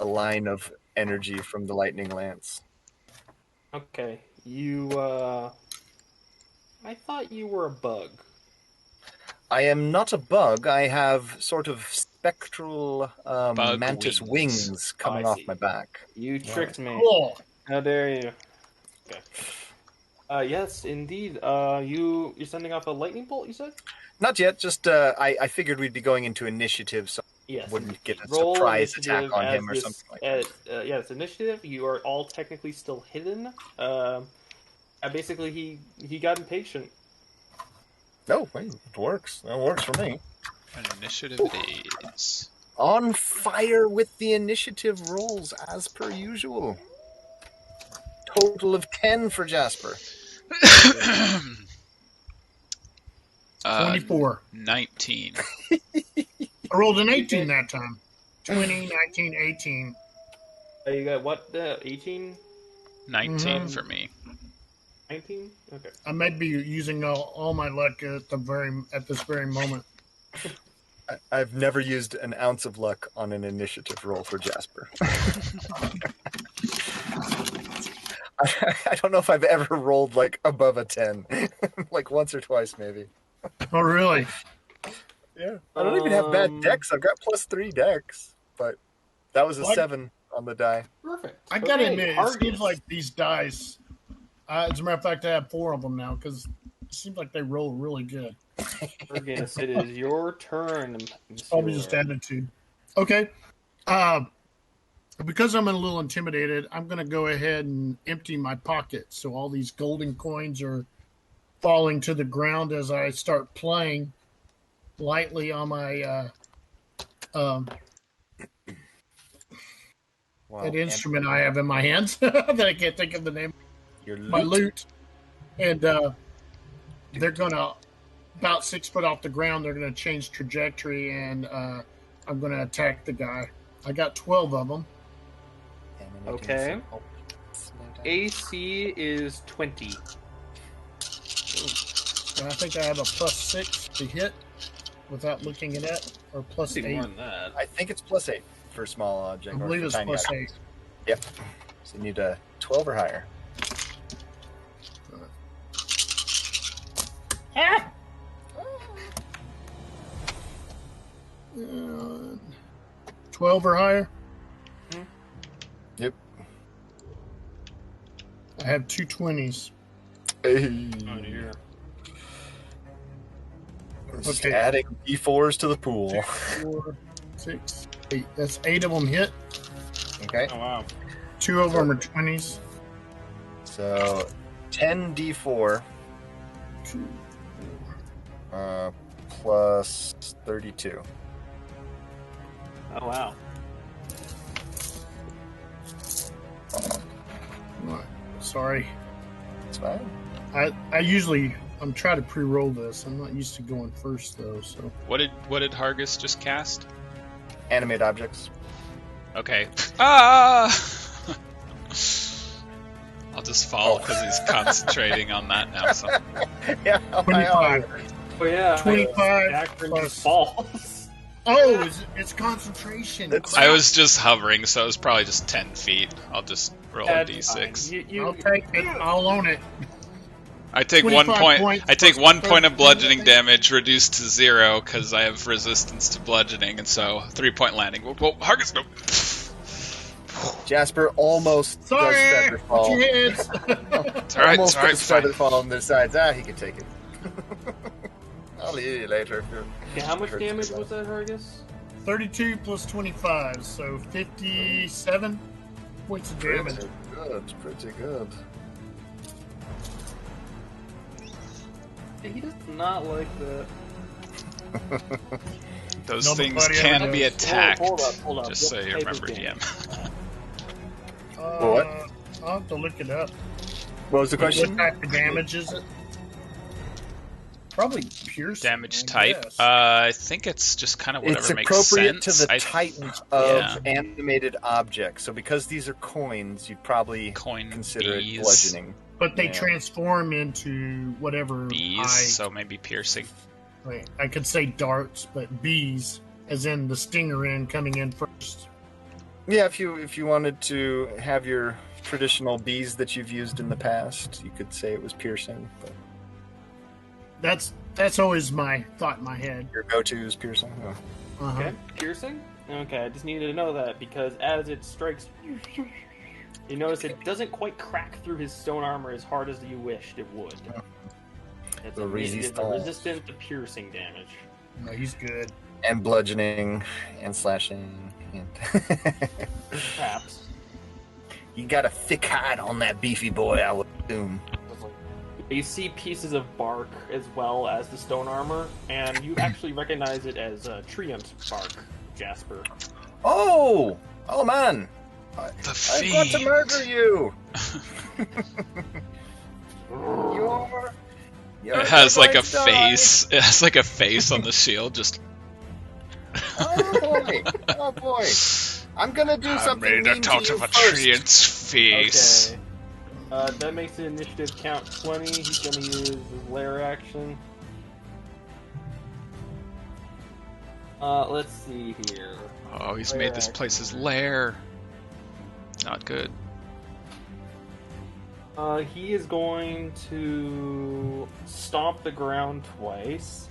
line of energy from the lightning lance. Okay, I thought you were a bug. I am not a bug. I have sort of spectral mantis wings coming off my back. You tricked me. Cool. How dare you? Okay. Yes, indeed. You're sending off a lightning bolt, you said? Not yet. Just I figured we'd be going into initiative, so yes, wouldn't get a roll surprise attack on him or this, something like that. Yeah, it's initiative. You are all technically still hidden. Basically, he got impatient. No, wait, it works. It works for me. An initiative it is. On fire with the initiative rolls as per usual. Total of 10 for Jasper. 24. 19. I rolled an 18 that time. 20, 19, 18. You got what? 18? 19 for me. 19? Okay. I might be using all my luck at this very moment. I've never used an ounce of luck on an initiative roll for Jasper. I don't know if I've ever rolled like above a 10. Like once or twice maybe. Oh, really? Yeah. I don't even have bad decks. I've got +3 decks. But that was a 7 on the die. Perfect. I gotta admit, it seems like these dice, as a matter of fact, I have 4 of them now, because it seems like they roll really good. Hargus, it is your turn. Probably just attitude. Okay. Because I'm a little intimidated, I'm going to go ahead and empty my pocket. So all these golden coins are falling to the ground as I start playing lightly on my that instrument I have in my hands that I can't think of the name. My lute. And they're going to, about 6 foot off the ground, they're going to change trajectory, and I'm going to attack the guy. I got 12 of them. Okay. AC is 20. And I think I have a +6 to hit without looking at it, or +8. More than that. I think it's +8 for small object. I believe it's +8. Yep. So you need a 12 or higher. Ah! 12 or higher? Yep. I have 2 20s. Hey. Oh, dear. Just adding D4s to the pool. 2, 4, 6, 8. That's 8 of them hit. Okay. Oh, wow. 2 of them are 20s. So 10 D4 2, plus 32. Oh, wow. Sorry. It's fine. I'm trying to pre-roll this. I'm not used to going first though. So What did Hargus just cast? Animate objects. Okay. Ah! I'll just fall because he's concentrating on that now. So. Yeah. 25. Oh, yeah. 25 Dakren plus- just falls. Oh, it's concentration. I was just hovering, so it was probably just 10 feet. I'll just roll a d6. I'll take it. I'll own it. I take 1 point. points I take plus 1 the point of first bludgeoning thing. damage, reduced to 0 because I have resistance to bludgeoning, and so 3-point landing. Whoa, Hargus, no. Jasper almost Sorry, does feather fall. put your hands. It's alright, Almost it's does feather fine. fall on the sides. He can take it. I'll eat you later if you're. Okay, how much damage was that, Hargus? 32 plus 25, so 57 points of damage. Pretty good. He does not like that. Those Nobody things ever can does. be attacked. Hold up. Just so you What type remember, of damage? DM. What? I'll have to look it up. What was the question? What type of damage is it? Probably piercing. Damage I type. guess. I think it's just kind of whatever It's makes appropriate sense. to the I- type of yeah. animated object. So because these are coins, you'd probably Coin consider bees. it bludgeoning. But they Yeah. transform into whatever Bees, so maybe piercing. I could say darts, but bees, as in the stinger end coming in first. Yeah, if you wanted to have your traditional bees that you've used in the past, you could say it was piercing. But That's always my thought in my head. your go-to is piercing. Oh. Uh-huh. Okay, piercing? Okay, I just needed to know that because as it strikes, you notice it doesn't quite crack through his stone armor as hard as you wished it would. It's The resistance. resistant to piercing damage. No, he's good. And bludgeoning and slashing. And Perhaps. you got a thick hide on that beefy boy, I would assume. You see pieces of bark as well as the stone armor, and you actually recognize it as treant bark, Jasper. Oh man! The I've got to fiend. murder you! You're It has like a going to die. face. It has like a face on the shield. Just Oh boy! I'm gonna do I something made a mean to touch you of a first. treant's face. Okay. That makes the initiative count 20. He's going to use his lair action. Let's see here. Oh, he's Lair made this action. place his lair. Not good. He is going to stomp the ground twice,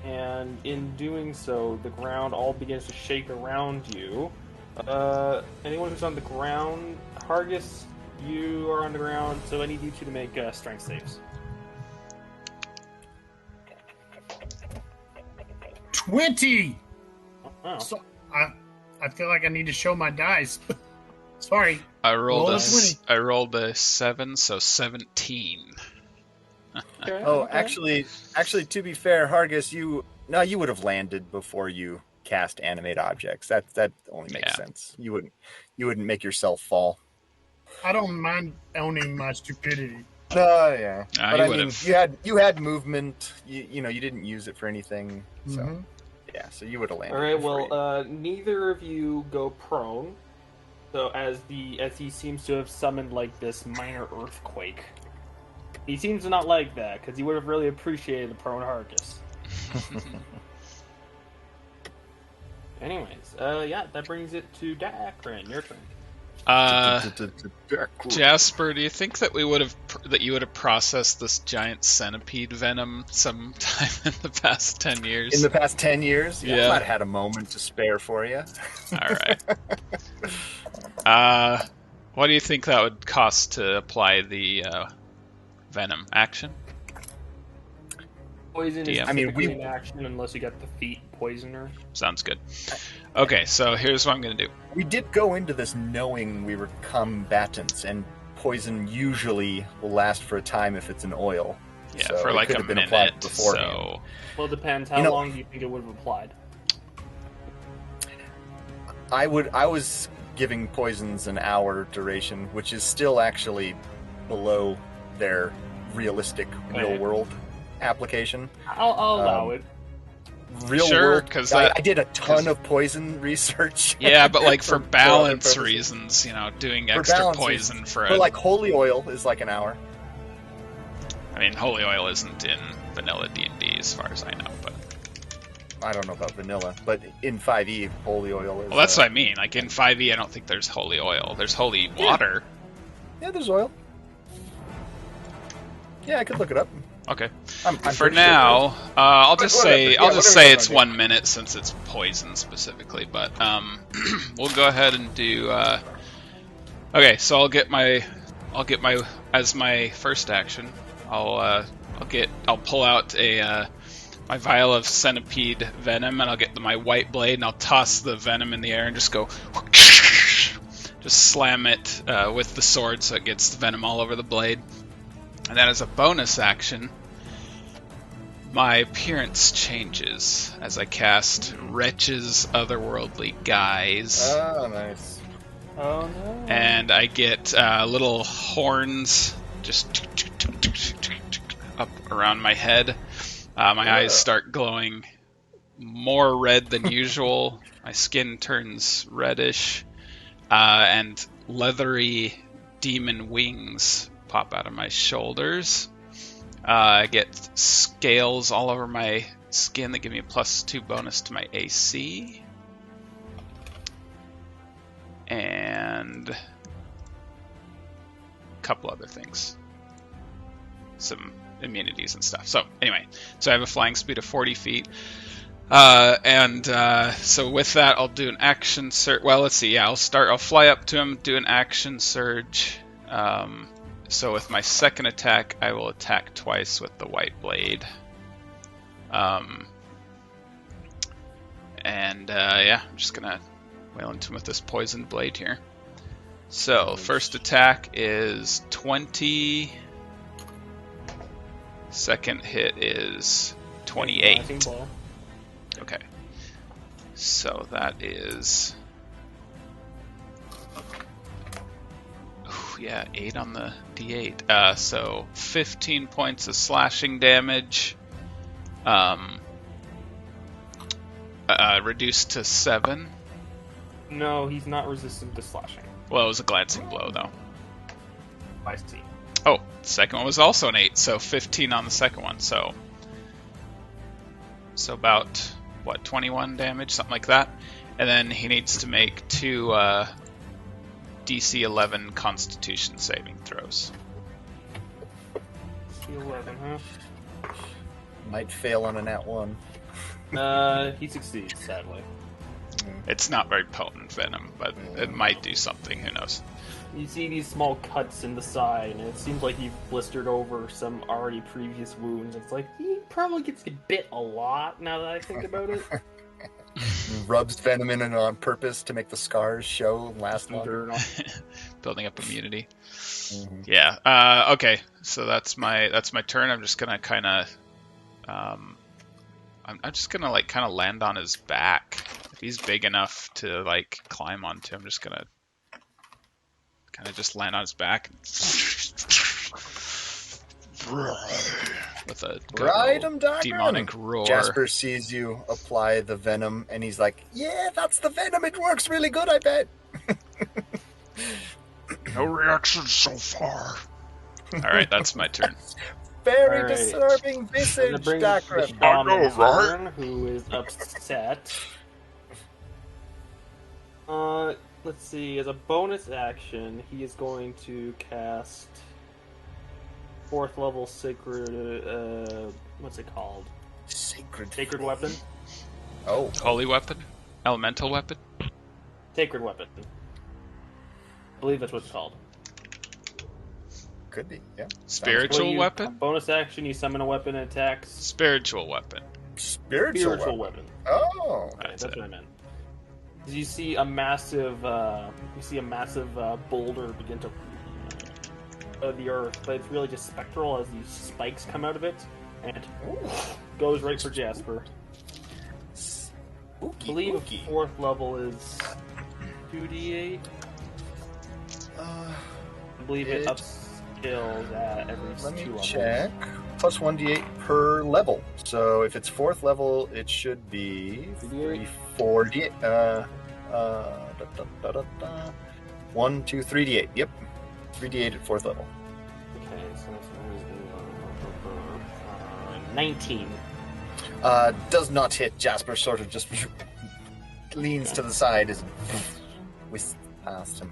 and in doing so, the ground all begins to shake around you. Anyone who's on the ground, Hargus, you are on the ground, so I need you two to make strength saves. 20! Wow. So, I feel like I need to show my dice. Sorry. I rolled Roll a a 20. I rolled a 7, so 17. Actually, to be fair, Hargus, you would have landed before you cast animate objects. That only makes sense. You wouldn't make yourself fall. I don't mind owning my stupidity. Yeah. But I mean, you had movement. You didn't use it for anything. So yeah, so you would have landed. All right. Well, neither of you go prone. So as he seems to have summoned like this minor earthquake. He seems to not like that because he would have really appreciated the prone Hargus. Anyways, that brings it to Dakren. Your turn. Jasper, do you think that you would have processed this giant centipede venom sometime in the past 10 years? In the past 10 years? Yeah. I had a moment to spare for you. All right. What do you think that would cost to apply the venom action? Poison is typically an action unless you got the feet poisoner. Sounds good. Okay, so here's what I'm going to do. We did go into this knowing we were combatants, and poison usually will last for a time if it's an oil. Yeah, so for like a minute. So, well, it depends. How long do you think it would have applied? I was giving poisons an hour duration, which is still actually below their realistic real world application. I'll allow it. Real world, because I did a ton of poison research. Yeah, but like for balance reasons, doing extra poison for like holy oil is like an hour. I mean, holy oil isn't in vanilla D&D as far as I know, but I don't know about vanilla, but in 5e, holy oil is... Well, that's what I mean. Like in 5e, I don't think there's holy oil. There's holy water. Yeah, there's oil. Yeah, I could look it up. Okay. For now, I'll just say it's 1 minute since it's poison specifically, but we'll go ahead and do. Okay, so I'll get my as my first action. I'll pull out my vial of centipede venom, and I'll get my Whiteblade, and I'll toss the venom in the air and just go, just slam it with the sword so it gets the venom all over the blade. And then as a bonus action, my appearance changes as I cast Wretch's Otherworldly Guise. Oh, nice. Oh, no. And I get little horns just up around my head. My eyes start glowing more red than usual. My skin turns reddish. And leathery demon wings pop out of my shoulders. I get scales all over my skin that give me a +2 bonus to my AC. And a couple other things. Some immunities and stuff. So anyway, so I have a flying speed of 40 feet. So with that, I'll do an action surge. Well, let's see. Yeah, I'll fly up to him, do an action surge. So with my second attack, I will attack twice with the Whiteblade. I'm just gonna wail into him with this poisoned blade here. So first attack is 20. Second hit is 28. Okay. So that is... 8 on the D8. So 15 points of slashing damage. Reduced to 7. No, he's not resistant to slashing. Well, it was a glancing blow, though. I see. Oh, the second one was also an 8, so 15 on the second one. So about, 21 damage, something like that. And then he needs to make 2... DC 11 Constitution saving throws. DC 11, huh? Might fail on a nat 1. He succeeds, sadly. It's not very potent venom, but it might do something. Who knows? You see these small cuts in the side, and it seems like you've blistered over some already previous wounds. It's like he probably gets bit a lot now that I think about it. rubs venom in it on purpose to make the scars show and last longer. Building up immunity. Mm-hmm. Yeah. Okay. So that's my turn. I'm just gonna kind of, I'm just gonna like kind of land on his back. If he's big enough to like climb onto, I'm just gonna kind of just land on his back. With a Ride him, Dakren. demonic roar. Jasper sees you apply the venom, and he's like, "Yeah, that's the venom. It works really good, I bet." No reaction so far. All right, that's my turn. Very All right. disturbing visage, Dakren. right? Who is upset. Let's see. As a bonus action, he is going to cast 4th level sacred. What's it called? Sacred weapon. Oh, Holy weapon, elemental weapon. Sacred weapon. I believe that's what it's called. could be. Yeah. Spiritual weapon. Bonus action. You summon a weapon and attacks. Spiritual weapon. Spiritual weapon. Oh, Okay, that's what I meant. You see a massive, boulder begin to the earth, but it's really just spectral as these spikes come out of it, and it goes right for Jasper. I believe 4th level is 2d8. I believe it upscales at every Let 2 me levels. check. Plus 1d8 per level. So if it's 4th level, it should be 3, 4 d8. 1, 2, 3 d8. Yep. 3d8 at 4th level. Okay, so that's 19. Does not hit. Jasper sort of just leans to the side as whisked past him.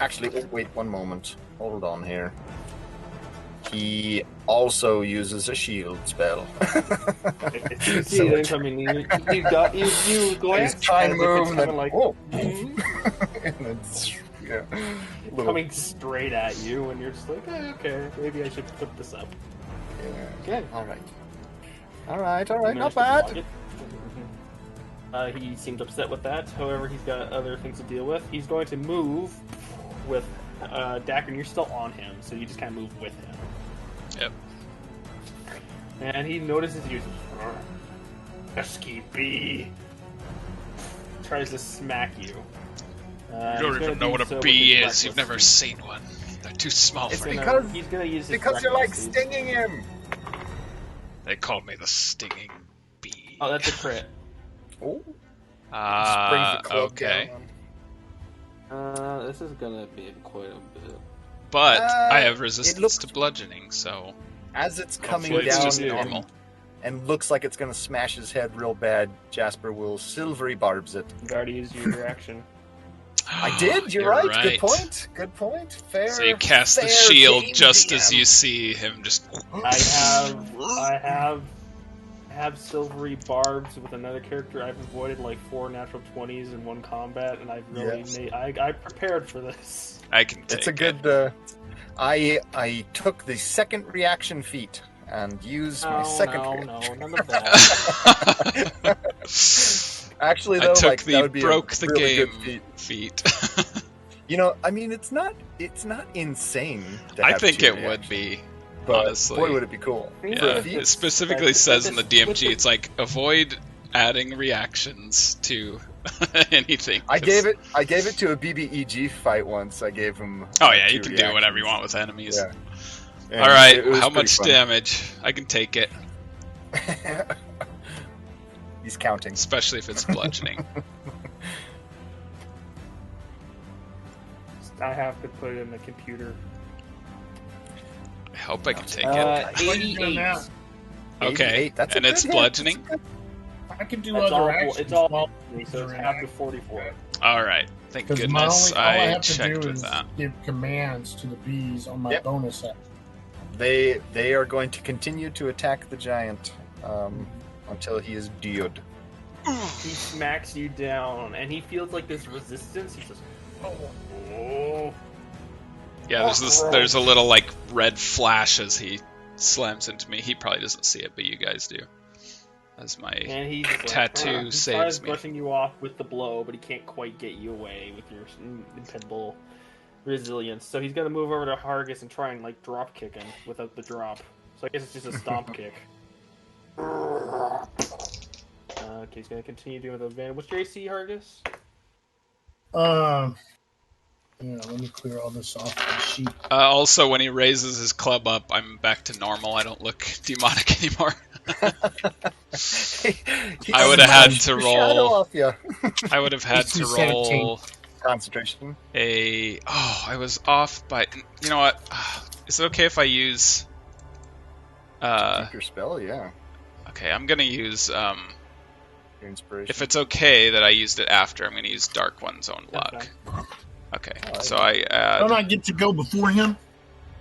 Actually, wait one moment. Hold on here. He also uses a shield spell. You see it incoming. You glance. He's trying to move, and then like, whoa. And then, yeah, coming straight at you, and you're just like, okay, maybe I should put this up. Yeah. Okay. All right, You not managed to block bad. it. He seemed upset with that. However, he's got other things to deal with. He's going to move with Dakren. You're still on him, so you just kind of move with him. Yep. And he notices you. Pesky bee. Tries to smack you. You don't even know what a bee is. You've never seen one. They're too small It's for you. because he's gonna use his you're like reckless, dude. stinging him. They call me the stinging bee. Oh, that's a crit. Oh. Just brings the club Okay. down. This is gonna be quite a bit. But I have it resistance looks- to bludgeoning, so As it's coming hopefully it's down just normal. and looks like it's going to smash his head real bad, Jasper will silvery barbs it. You've already used your reaction. I did. You're right. Good point. Good point. Fair. So you cast the fair shield game, just as DM. you see him just. I have silvery barbs with another character. I've avoided like 4 natural 20s in one combat, and I've really Yes. I prepared for this. I can take It's a good. I took the second reaction feat and used my second. No, none of that. Actually, I though, took like the that would be broke a the really game good feat. feat. You know, I mean, it's not insane. To I have think 2 it would reactions, be. but honestly. boy, would it be cool. For Yeah, a feat. it specifically says in the DMG, it's like avoid adding reactions to anything. I gave it to a BBEG fight once. I gave him. Oh yeah, you 2 can do whatever you reactions. want with enemies. Yeah. And All right, it was how pretty much fun. damage? I can take it, He's counting. especially if it's bludgeoning. I have to put it in the computer. I hope I can take it. What are you doing 88. now? Okay, 88, that's a and good it's hit. bludgeoning. I can do It's other all, actions. it's all while so it's half to 44. All right, thank Because goodness all I I have to checked do with is that. give commands to the bees on my Yep. bonus action. They are going to continue to attack the giant until he is dead. He smacks you down, and he feels like this resistance. He just, oh. Yeah, there's a little like red flash as he slams into me. He probably doesn't see it, but you guys do. as my And he's tattoo he saves tries me. brushing you off with the blow, but he can't quite get you away with your impeccable resilience. So he's got to move over to Hargus and try and like drop kick him without the drop. So I guess it's just a stomp kick. Okay, he's gonna continue doing the advantage. What's your AC, Hargus? Yeah, let me clear all this off the sheet. Also, when he raises his club up, I'm back to normal. I don't look demonic anymore. I would have had to roll. I would have had to roll concentration. I was off by. You know what? Is it okay if I use? Take your spell, yeah. Okay, I'm gonna use. Your inspiration. If it's okay that I used it after, I'm gonna use Dark One's Own Luck. Okay, so I add... Don't I get to go before him?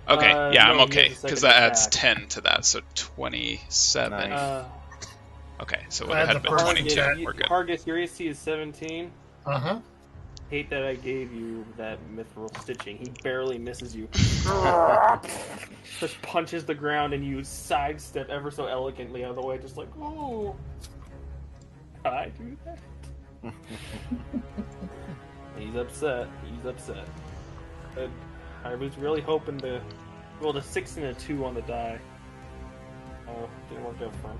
Okay, yeah, no, I'm okay, because that adds attack. 10 to that, so 27. Nice. Okay, so it would have had been 22. We're good. Hargus, your AC is 17. Uh-huh. Hate that I gave you that mithril stitching. He barely misses you. Just punches the ground and you sidestep ever so elegantly out of the way, just like, oh. I do that. He's upset. He's upset. But I was really hoping to roll a 6 and a 2 on the die. Oh, didn't work out for him.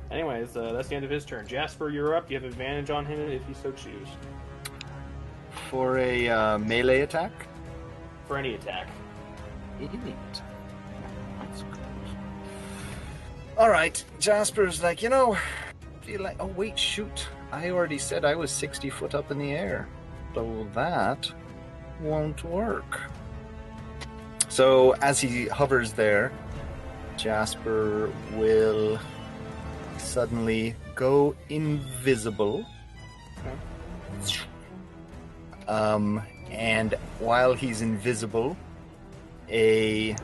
Anyways, that's the end of his turn. Jasper, you're up. You have advantage on him if you so choose. For a melee attack? For any attack. Alright, Jasper's like, feel like, oh wait, shoot. I already said I was 60 foot up in the air. So that won't work. So as he hovers there, Jasper will suddenly go invisible. Okay. And while he's invisible, let's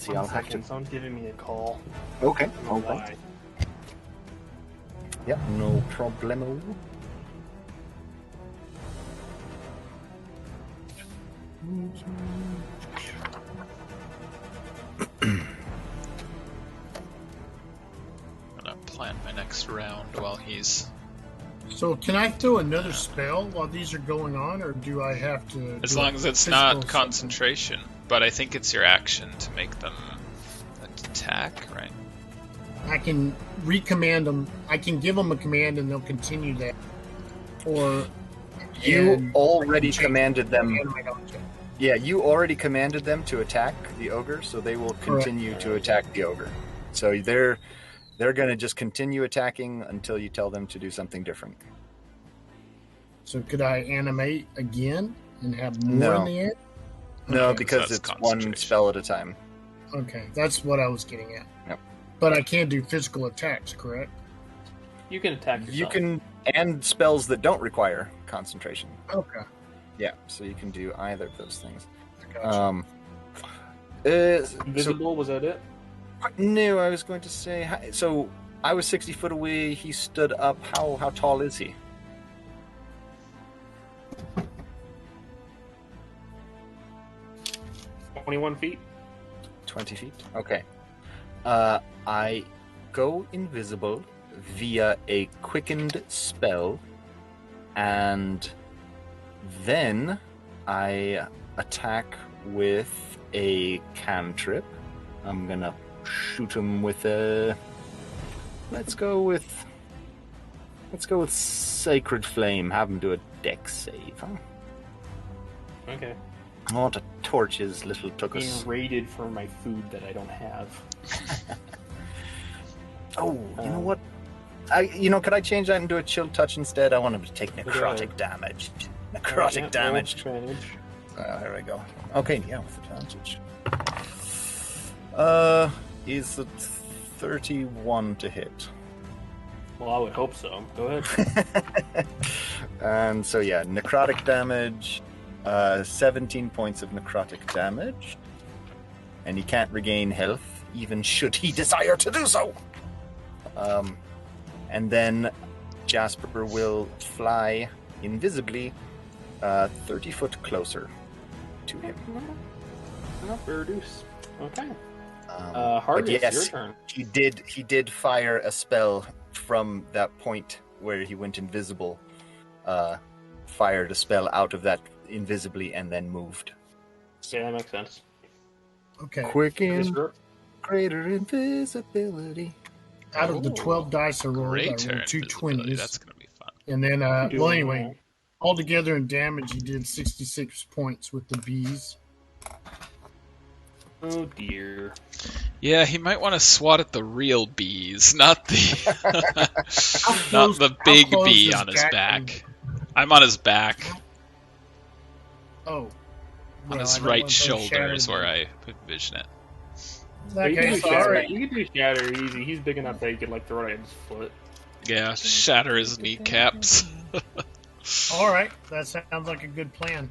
see, I'll have to... Someone's giving me a call. Okay, I don't know why. Yep, no problemo. I'm gonna plan my next round while he's... So can I throw another spell while these are going on, or do I have to... As long as it's not concentration, but I think it's your action to make them attack, right? I can recommand them. I can give them a command and they'll continue that. Or... You already commanded them... Animate object. Yeah, you already commanded them to attack the ogre, so they will continue to attack the ogre. So they're going to just continue attacking until you tell them to do something different. So could I animate again and have more in the air? No, Okay. because So it's that's one spell at a time. Okay, that's what I was getting at. Yep. But I can't do physical attacks, correct? You can attack yourself. You can, and spells that don't require concentration. Okay. Yeah, so you can do either of those things. Gotcha. Invisible, was that it? No, I was going to say, so I was 60 foot away, he stood up. How tall is he? So 21 feet. 20 feet? Okay. I go invisible via a quickened spell, and then I attack with a cantrip. I'm gonna shoot him with a... Let's go with Sacred Flame. Have him do a dex save, huh? Okay. I want to torch his little Being tuchus. raided for my food that I don't have. Oh, you know what? Could I change that into a chill touch instead? I want him to take necrotic damage. Necrotic damage. Advantage. There we go. Okay, yeah, with advantage. Is it 31 to hit? Well, I would hope so. Go ahead. And so, yeah, necrotic damage, 17 points of necrotic damage. And he can't regain health, even should he desire to do so. And then Jasper will fly invisibly 30 foot closer to him. Not reduce. Okay. But Hargus, yes, your turn. he did fire a spell from that point where he went invisible. Fired a spell out of that invisibly and then moved. Yeah, that makes sense. Okay. Quicken, greater invisibility. Out of the 12 dice I rolled, I Greater rolled 2 invisibility. 20s. That's gonna be fun. And then, Doing well, anyway, altogether in damage, he did 66 points with the bees. Oh dear. Yeah, he might want to swat at the real bees, not the not the big bee on his back. I'm on his back. Oh. On his right shoulder is where I envision it. Okay, sorry. You can do Shatter easy. He's big enough that you could like throw it at his foot. Yeah, shatter his kneecaps. Alright, that sounds like a good plan.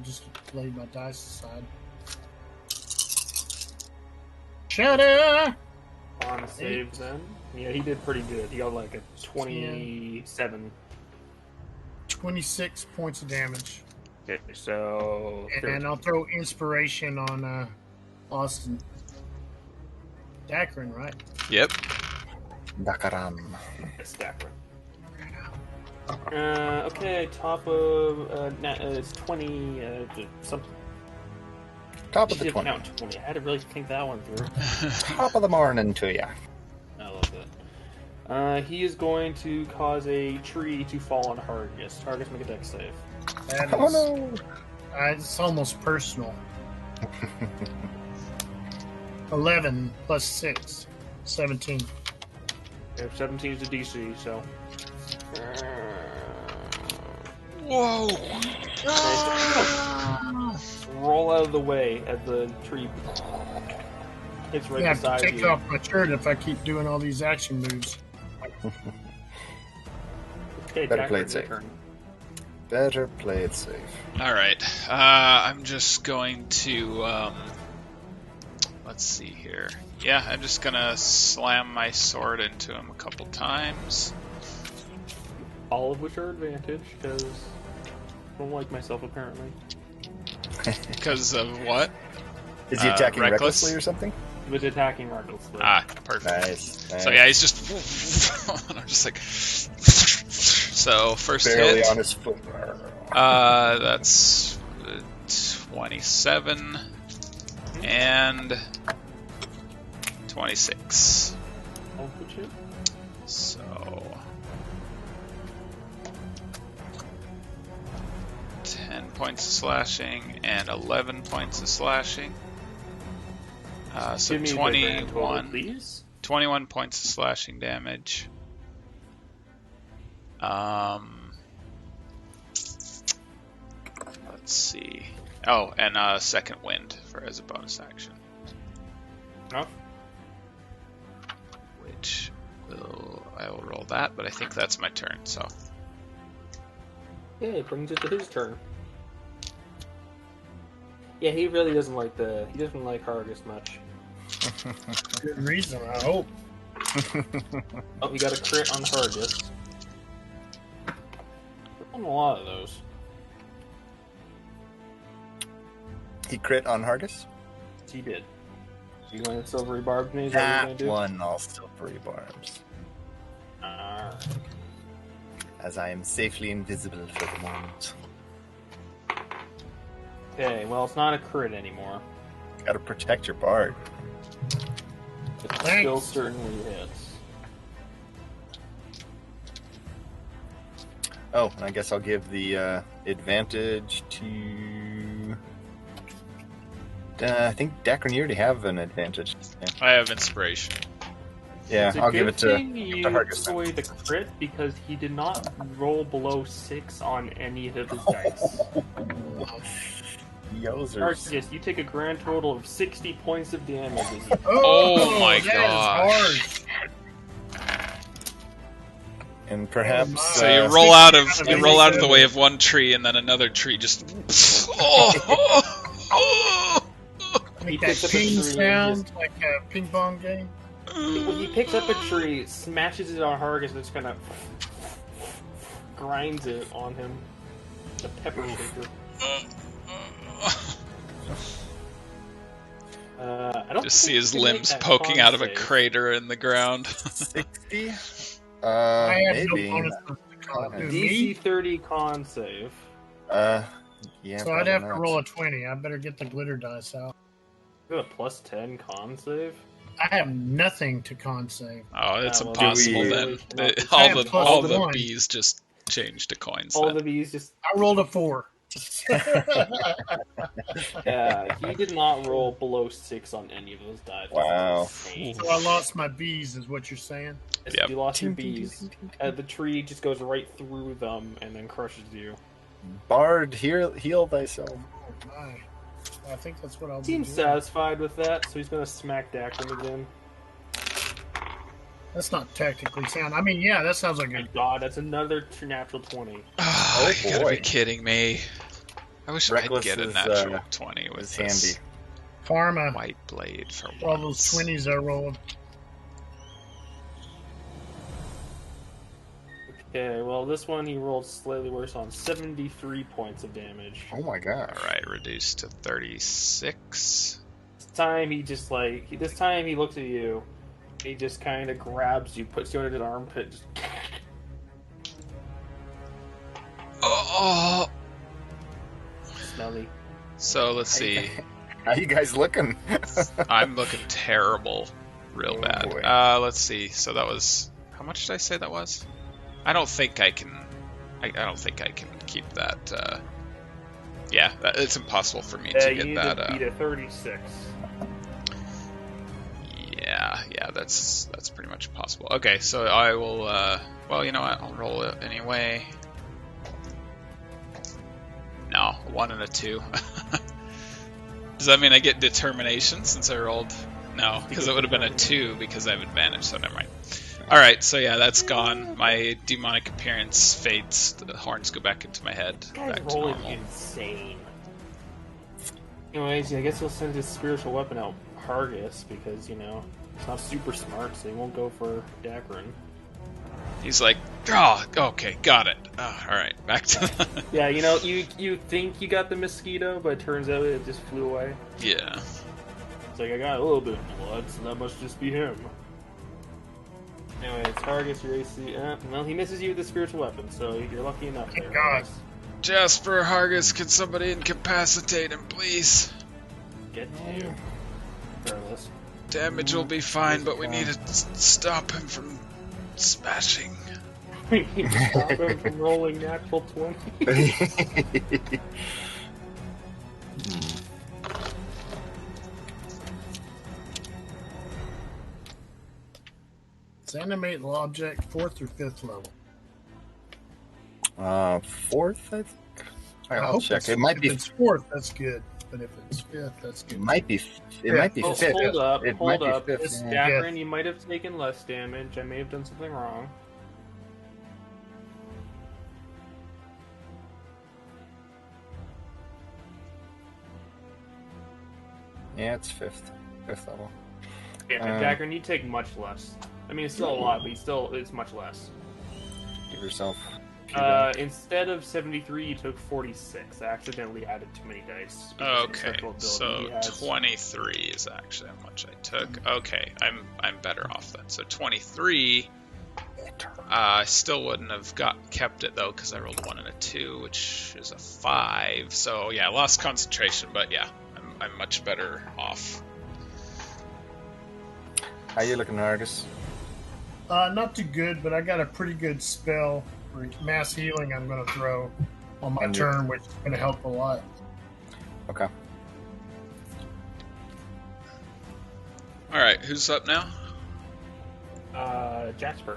Just laid my dice aside. Shatter! On a save then. Yeah, he did pretty good. He got like a 27. 26 points of damage. Okay, so... And I'll throw inspiration on Austin. Dakren, right? Yep. Dakren. It's Dakren. Okay, top of... it's 20... something. Top of the 20. Count 20. I had to really think that one through. Top of the morning to ya. I love that. He is going to cause a tree to fall on Hargus. Hargus, make a dex save. That Oh is, no! it's almost personal. 11 plus 6. 17. Okay, 17 is the DC, so... Whoa! Roll out of the way as the tree. It's right I have to beside take you. off my shirt if I keep doing all these action moves. Okay, Better Dakren, play it your safe. turn. Better play it safe. Alright, I'm just going to, let's see here. Yeah, I'm just gonna slam my sword into him a couple times. All of which are advantage, because I don't like myself, apparently. Because of what? Is he attacking reckless? recklessly or something? He was attacking recklessly. Ah, perfect. Nice. So yeah, he's just... I'm just like... So, first Barely hit. on his foot. That's 27 and 26. All of which hit? So 10 points of slashing and 11 points of slashing. So Give me the grand total, 21, please. 21 points of slashing damage. Let's see. Oh, and second wind as a bonus action. No? Which I will roll that, but I think that's my turn. So Yeah, it brings it to his turn. Yeah, he really doesn't like Hargus much. Good reason, I hope. Oh, he got a crit on Hargus. On a lot of those. He crit on Hargus? He did. So you going to silvery barbs me? Is That what you're gonna one, all silvery barbs. do? Alright. As I am safely invisible for the moment. Okay, well, it's not a crit anymore. Gotta protect your bard. It Thanks. still certainly hits. Oh, and I guess I'll give the advantage to... I think Dakren, you already have an advantage. Yeah, I have inspiration. It's a I'll give good it to thing you Hargus. took away the crit because he did not roll below 6 on any of his dice. Yozers. Hargus, you take a grand total of 60 points of damage. Oh my that gosh. is hard. And perhaps... So you roll out of the way of one tree, and then another tree just. Make He that picks up a ping tree and sound like a ping pong game. When he picks up a tree, smashes it on Hargus, and just kind of grinds it on him. The pepper shaker. I don't Just see think his you can make limbs that poking con out of a save. crater in the ground. 60? I have Maybe. no bonus to con. Who, DC me? 30 con save. Yeah. So I'd probably have not. to roll a 20. I better get the glitter dice out. You have a plus 10 con save? I have nothing to con save. Oh, it's well, impossible do then. we- I have plus All the one. bees just change to coins. All then. the bees just... I rolled a 4. Yeah, he did not roll below 6 on any of those dice. Wow. That's insane. So I lost my bees, is what you're saying? Yes, Yep. You lost your bees. The tree just goes right through them and then crushes you. Bard, heal thyself. Oh my. I think that's what I'll Seems be doing. satisfied with that, so he's going to smack Dakren again. That's not tactically sound. I mean, yeah, that sounds like My a... god, that's another natural 20. Oh, you gotta boy. be kidding me. I wish Reckless I'd get a is, natural 20 with It's this handy. Karma. Whiteblade for All those once. 20s I rolled. Okay, well, this one he rolled slightly worse on 73 points of damage. Oh my god. Alright, reduced to 36. This time he just this time he looks at you. He just kind of grabs you, puts you under his armpit. Just... Oh! Smelly. So let's see. How you guys looking? I'm looking terrible. Real Oh, bad. boy. Let's see. So that was... How much did I say that was? I don't think I can... I don't think I can keep that... Yeah, it's impossible for me to you get need that... to beat a 36. Yeah, that's pretty much possible. Okay, so I will, well, you know what, I'll roll it anyway. No, a 1 and a 2. Does that mean I get determination since I rolled? No, because it would have been a 2 because I have advantage, so never mind. Alright, so yeah, that's gone. My demonic appearance fades, the horns go back into my head, This guy's back to rolling normal. insane. Anyways, I guess he'll send his spiritual weapon out, Hargus, because, you know, it's not super smart, so he won't go for Dakren. He's like, oh, okay, got it. Oh, alright, back to... Yeah, you know, you think you got the mosquito, but it turns out it just flew away. Yeah. It's like, I got a little bit of blood, so that must just be him. Anyways, Hargus, your AC... well, he misses you with the spiritual weapon, so you're lucky enough there. Thank God. Hargus. Jasper, Hargus, can somebody incapacitate him, please? Get to you. Regardless. Damage will be fine, but we need to stop him from smashing. We need to stop him from rolling natural 20. It's animate object 4th or 5th level. 4th, I think. I'll hope check. it's- It might be. If it's 4th, that's good. But if it's 5th, that's It good. might be. It Yeah. might be Oh, 5th. hold up, It hold might be up. 5th, This yeah. Dakren, you might have taken less damage. I may have done something wrong. Yeah, it's 5th. 5th level. Yeah, Dakren, you take much less. I mean, it's still a lot, but it's much less. Give yourself. Instead of 73, you took 46. I accidentally added too many dice. because of Okay, special ability so he has. 23 is actually how much I took. Okay, I'm better off then. So 23. I still wouldn't have kept it though because I rolled a 1 and a 2, which is a 5. So yeah, I lost concentration, but yeah, I'm much better off. How you looking, Hargus? Not too good, but I got a pretty good spell for mass healing I'm going to throw on my And turn, which is going to help a lot. Okay. All right, who's up now? Jasper.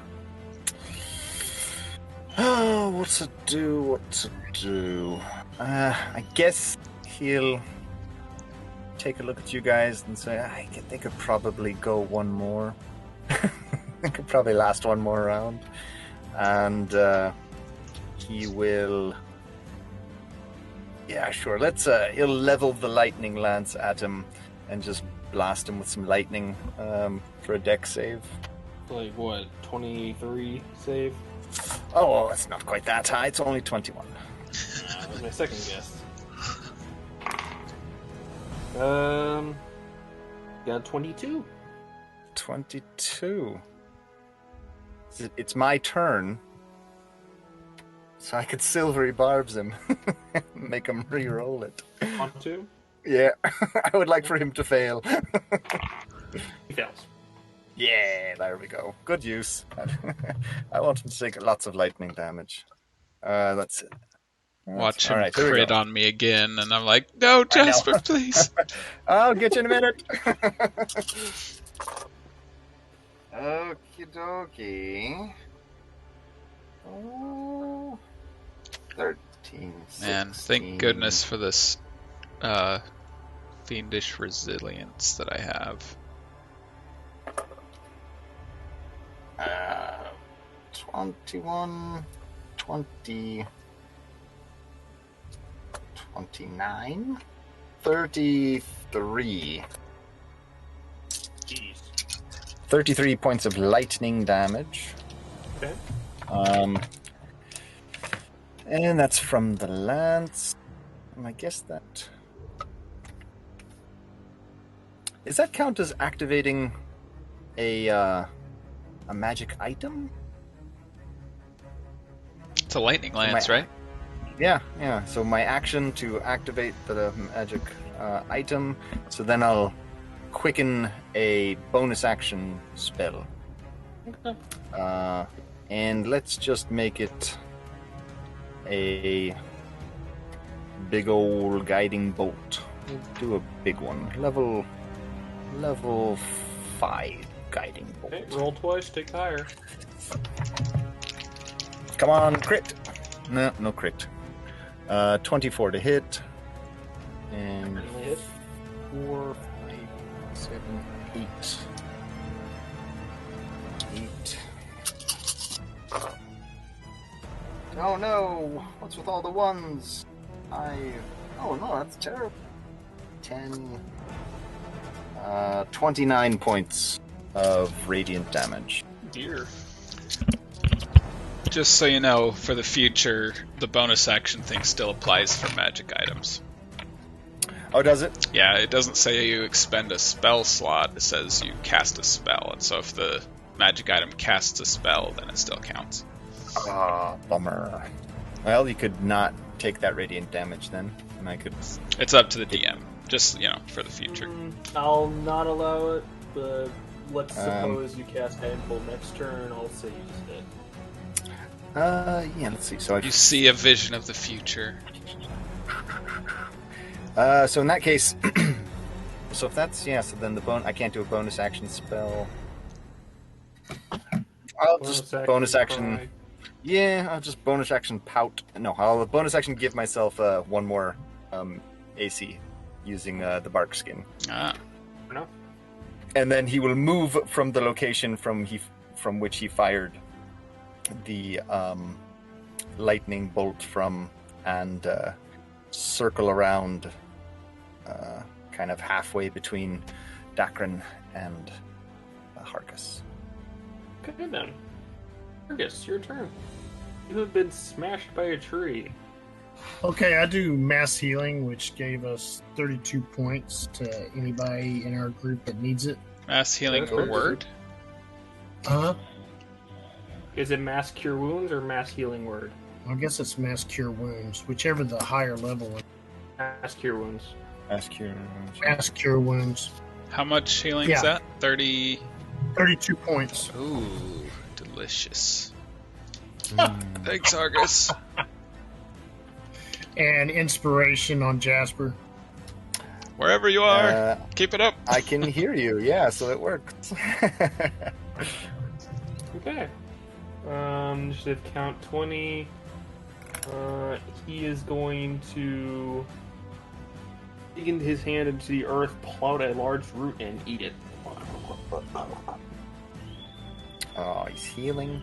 Oh, what to do? I guess he'll take a look at you guys and say, I think they could probably go one more. They could probably last one more round. And he will... Yeah, sure. He'll level the lightning lance at him and just blast him with some lightning for a dex save. Like what? 23 save? Oh, it's not quite that high. It's only 21. That was my second guess. Got 22. 22. It's my turn. So I could silvery barbs him. Make him re-roll it. Want to? Yeah. I would like for him to fail. He fails. Yeah, there we go. Good use. I want him to take lots of lightning damage. That's it. Watch him Alright, here we crit go. on me again, and I'm like, no, Jasper, please. I'll get you in a minute. Okie dokie. Oh, 13. Man, 16. thank goodness for this fiendish resilience that I have. 21, 20, 29, 33. Jeez. 33 points of lightning damage. Okay. And that's from the lance. And I guess that... Does that count as activating a magic item? It's a lightning lance, right? Yeah. So my action to activate the magic item. So then I'll quicken a bonus action spell. Okay. And let's just make it a big old guiding bolt. We'll do a big one. Level 5 guiding bolt. Okay, roll twice, take the higher. Come on, crit. No crit. 24 to hit. And Finally hit. 4, 5, 7, 8. 8. Oh no! What's with all the ones? 5. Oh no, that's terrible. 10. 29 points of radiant damage. Dear. Just so you know, for the future, the bonus action thing still applies for magic items. Oh, does it? Yeah, it doesn't say you expend a spell slot, it says you cast a spell, and so if the magic item casts a spell, then it still counts. Ah, bummer. Well, you could not take that radiant damage then, and I could... It's up to the DM, just, for the future. I'll not allow it, but let's suppose you cast Handful next turn, I'll say you just hit. Yeah, let's see. So You see a vision of the future. So in that case, so if that's so then I can't do a bonus action spell. I'll just bonus action. Cry. Yeah, I'll just bonus action pout. No, I'll bonus action give myself one more AC using the bark skin, No. and then he will move from the location from which he fired the lightning bolt from, and circle around kind of halfway between Dakren and Hargus. Okay then. Hargus, your turn. You have been smashed by a tree. Okay, I do mass healing, which gave us 32 points to anybody in our group that needs it. Mass healing That's word? Uh-huh. Is it mass cure wounds or mass healing word? I guess it's mass cure wounds, whichever the higher level is. Mass cure wounds. Ask your... Mass cure wounds. How much healing Yeah. is that? 30... 32 points. Ooh, delicious. Thanks, Hargus. And inspiration on Jasper. Wherever you are, keep it up. I can hear you, yeah, so it works. Okay. Initiative count 20. He is going to dig into his hand into the earth, pull out a large root, and eat it. Oh, he's healing.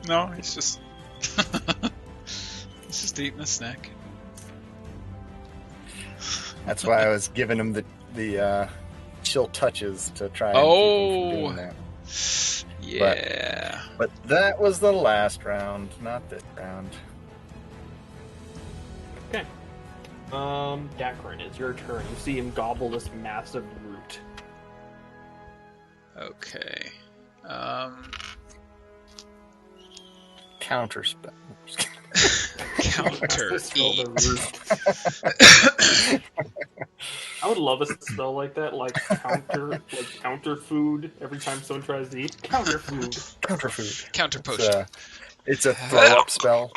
No, he's just... he's just eating a snack. That's why I was giving him the chill touches to try and keep him from doing that. Yeah. But that was the last round, not this round. Okay. Dakren, it's your turn. You see him gobble this massive root. Okay. Counter spell. Counter Spell eat. the root. I would love a spell like that, like counter food. Every time someone tries to eat, counter food. Counter food. Counter potion. It's a throw-up spell.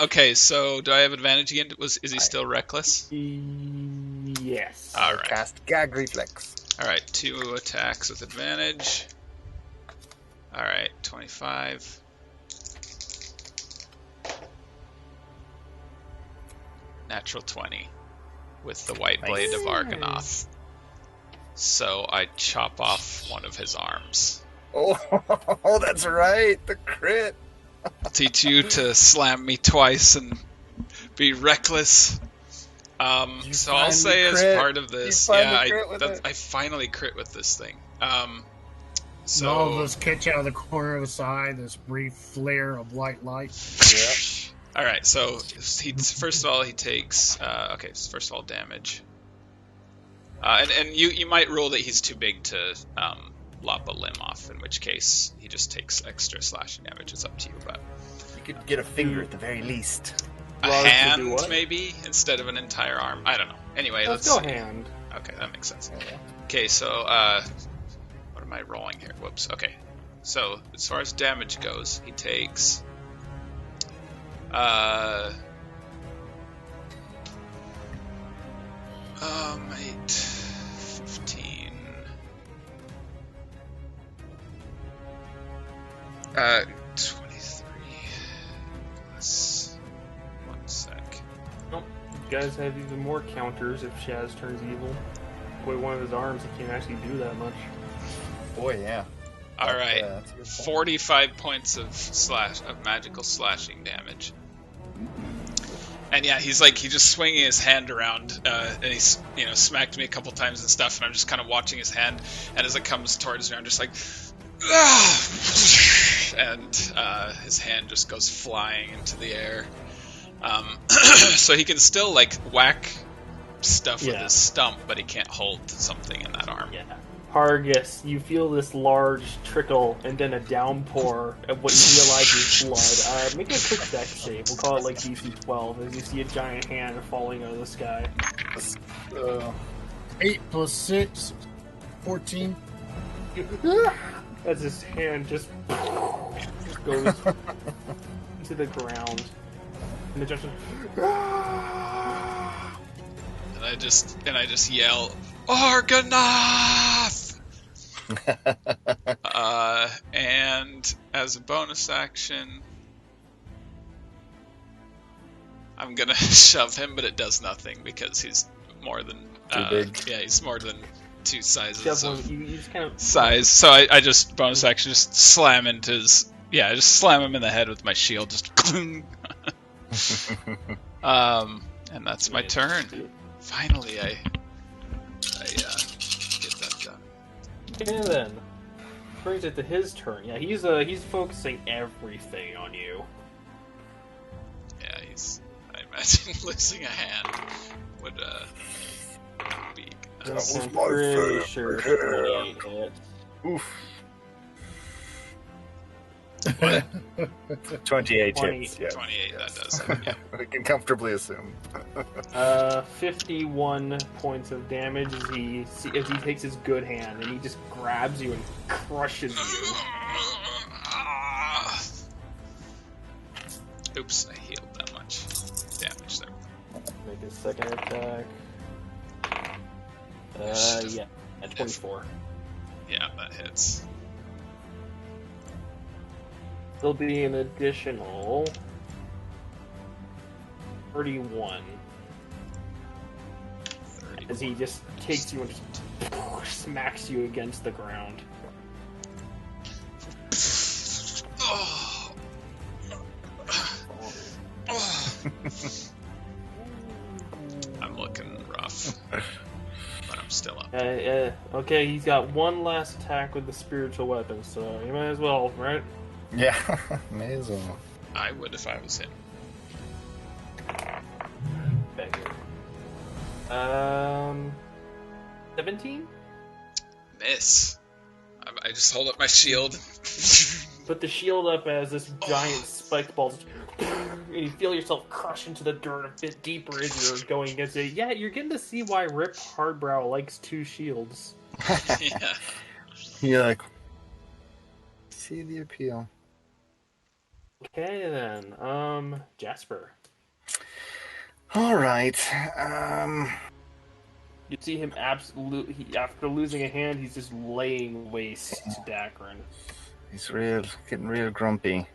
Okay, so do I have advantage again? Is he still reckless? Yes. All right. Cast Gag Reflex. All right, 2 attacks with advantage. All right, 25. Natural 20 with the Whiteblade of Argonath. So I chop off one of his arms. Oh, that's right. The crit. Teach you to slam me twice and be reckless. So I'll say as part of this, I finally crit with this thing. So all of us catch out of the corner of the side this brief flare of white light. Yeah. All right. So first of all he takes first of all damage. And you might rule that he's too big to lop a limb off, in which case he just takes extra slashing damage. It's up to you, but You could get a finger at the very least. a hand maybe instead of an entire arm. I don't know. Anyway, let's go see. hand. Okay, that makes sense. Yeah. Okay, so what am I rolling here? Whoops. Okay, so as far as damage goes, he takes 8, 15. 23 plus 1 sec. Nope. You guys have even more counters if Shaz turns evil. With one of his arms, he can't actually do that much. Boy, yeah. All right, that's a good point. 45 points of magical slashing damage. And yeah, he's just swinging his hand around, and he's smacked me a couple times and stuff, and I'm just kind of watching his hand, and as it comes towards me, I'm just like, and his hand just goes flying into the air. So he can still whack stuff with his stump, but he can't hold something in that arm. Yeah. Hargus, you feel this large trickle and then a downpour of what you realize is blood. Make a quick dex save. We'll call it DC 12 as you see a giant hand falling out of the sky. 8 plus 6, 14. As his hand just goes into the ground. And the judge and I just yell, Argonath! And as a bonus action, I'm gonna shove him, but it does nothing because he's more than too big. Yeah, he's more than 2 sizes of you just kind of size. So I just bonus action just slam into his I just slam him in the head with my shield, just and that's my turn. Finally, I get that done. And then brings it to his turn. Yeah, he's focusing everything on you. Yeah, I imagine losing a hand would be. That was I'm my pretty favorite. sure 28 hits. Oof. 28 hits. Yeah. 28. Yes. That does it. Yeah. We can comfortably assume. 51 points of damage as he takes his good hand and he just grabs you and crushes you. Oops, I healed that much damage there. Make a second attack. At 24. Yeah, that hits. There'll be an additional 31. As he just takes you and just smacks you against the ground. Oh. I'm looking rough, but I'm still up. Okay, he's got one last attack with the spiritual weapon, so you might as well, right? Yeah, may as well. I would if I was him. Okay. 17? Miss. I just hold up my shield. Put the shield up as this giant spiked ball, and you feel yourself crush into the dirt a bit deeper as you're going against it. Yeah, you're getting to see why Rip Hardbrow likes 2 shields. Yeah. You're like, see the appeal. Okay then, Jasper. All right. You see him absolutely, after losing a hand, he's just laying waste to Dakren. He's getting real grumpy.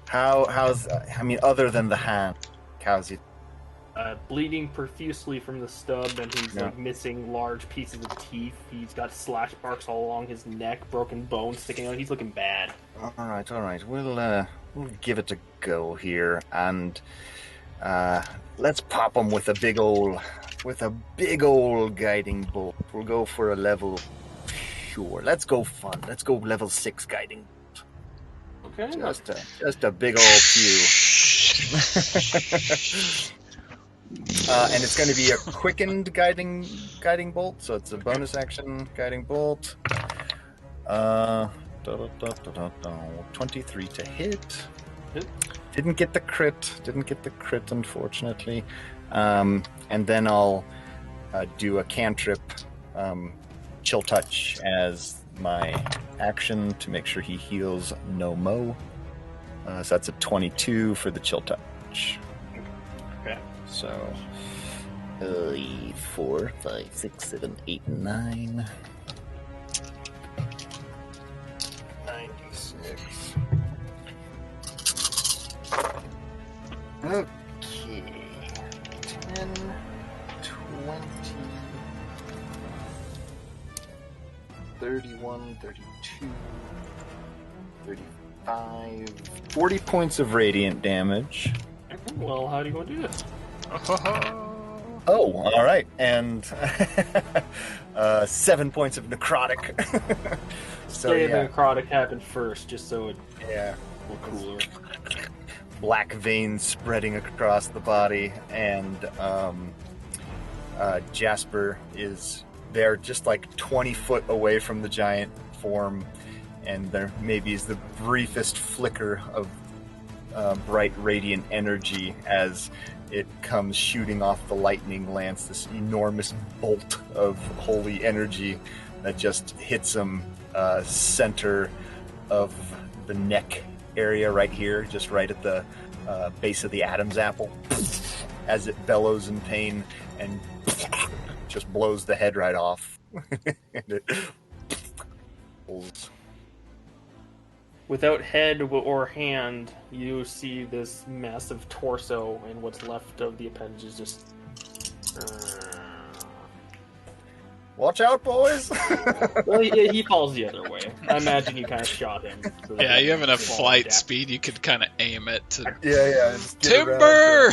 How's other than the hand, how's he? Bleeding profusely from the stub, and he's like missing large pieces of teeth. He's got slash marks all along his neck, broken bones sticking out. He's looking bad. All right. We'll give it a go here, and let's pop him with a big old guiding bolt. We'll go for a level. Sure, let's go fun. Let's go level 6 guiding. Okay. Just a big old pew. And it's going to be a quickened guiding bolt, so it's a bonus action guiding bolt. 23 to hit. Didn't get the crit, unfortunately. And then I'll do a cantrip, chill touch, as my action to make sure he heals no mo. So that's a 22 for the chill touch. Okay. So 4, 5, 6, 7, 8, 9. 96. Okay. 10, 20, 31, 32, 35, 40 points of radiant damage. Well, how do you want to do this? Oh, all right, and 7 points of necrotic. So the necrotic happened first, just so it look cooler. Black veins spreading across the body, and Jasper is there, just like 20 foot away from the giant form, and there maybe is the briefest flicker of bright radiant energy as it comes shooting off the lightning lance, this enormous bolt of holy energy that just hits him center of the neck area right here, just right at the base of the Adam's apple, as it bellows in pain and just blows the head right off. And it pulls. Without head or hand, you see this massive torso, and what's left of the appendages just... Watch out, boys! Well, he falls the other way. I imagine you kind of shot him. So Yeah, you have enough flight speed, you could kind of aim it to... Yeah. Timber!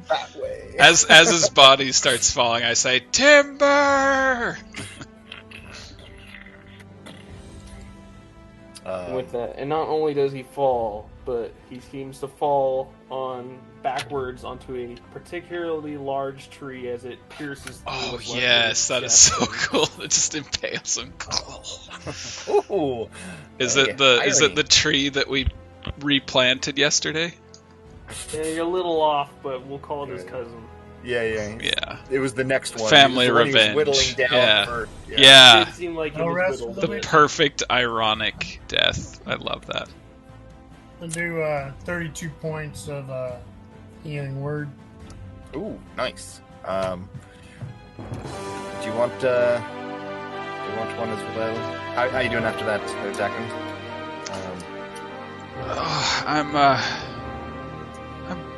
That way. As his body starts falling, I say, Timber! With that, and not only does he fall, but he seems to fall backwards onto a particularly large tree as it pierces through. Oh what's left yes, of that his is so chest. cool. It just impales him. Ooh. Is it the tree that we replanted yesterday? Yeah, you're a little off, but we'll call it his cousin. Yeah. It was the next one. Family It was the one he was revenge. whittling down Yeah. It seemed like it No was rest whittled. for The perfect ironic death. I love that. I'll do 32 points of healing word. Ooh, nice. Do you want one as well? How you doing after that, Dakren?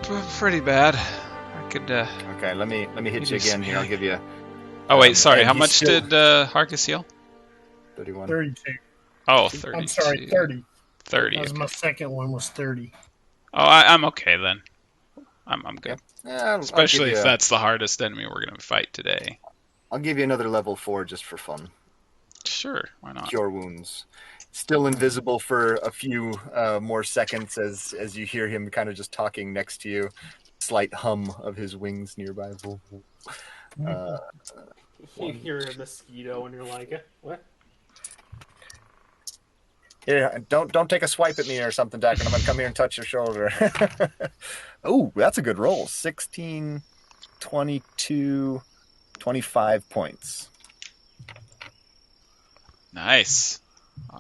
I'm pretty bad. I could. Okay, let me hit you again here. I'll give you. Oh wait, sorry. and How he's much still- did Hargus heal? 31. 32. Oh, 32. I'm sorry, 30. 30. That was my second one was 30. Oh, I'm okay then. I'm good. Yeah, I'll Especially give if you- that's the hardest enemy we're gonna fight today. I'll give you another level 4 just for fun. Sure, why not? Cure wounds. still invisible for a few more seconds as you hear him kind of just talking next to you. Slight hum of his wings nearby. You hear a mosquito and you're like, what? Yeah, don't take a swipe at me or something, Dakren. I'm going to come here and touch your shoulder. Oh, that's a good roll. 16, 22, 25 points. Nice.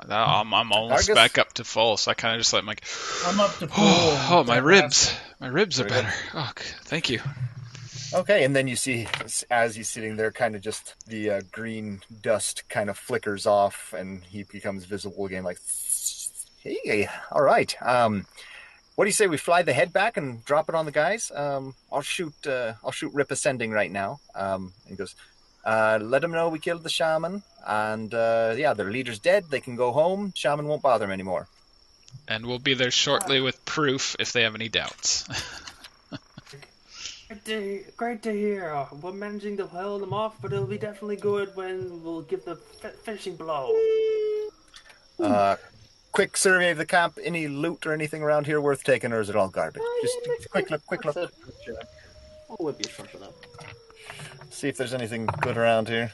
I'm almost Hargus? back up to full, so I kind of just like, I'm up to full. oh, my That ribs. last My ribs are Very better. Oh, thank you. Okay, and then you see, as he's sitting there, kind of just the green dust kind of flickers off, and he becomes visible again, like, hey, all right. What do you say we fly the head back and drop it on the guys? I'll shoot Rip Ascending right now. And he goes, let them know we killed the shaman, and yeah, their leader's dead. They can go home. Shaman won't bother them anymore. And we'll be there shortly with proof if they have any doubts. Great to hear. We're managing to hold them off, but it'll be definitely good when we'll give the finishing blow. Quick survey of the camp. Any loot or anything around here worth taking, or is it all garbage? Just quick look. I'll whip you something up. See if there's anything good around here.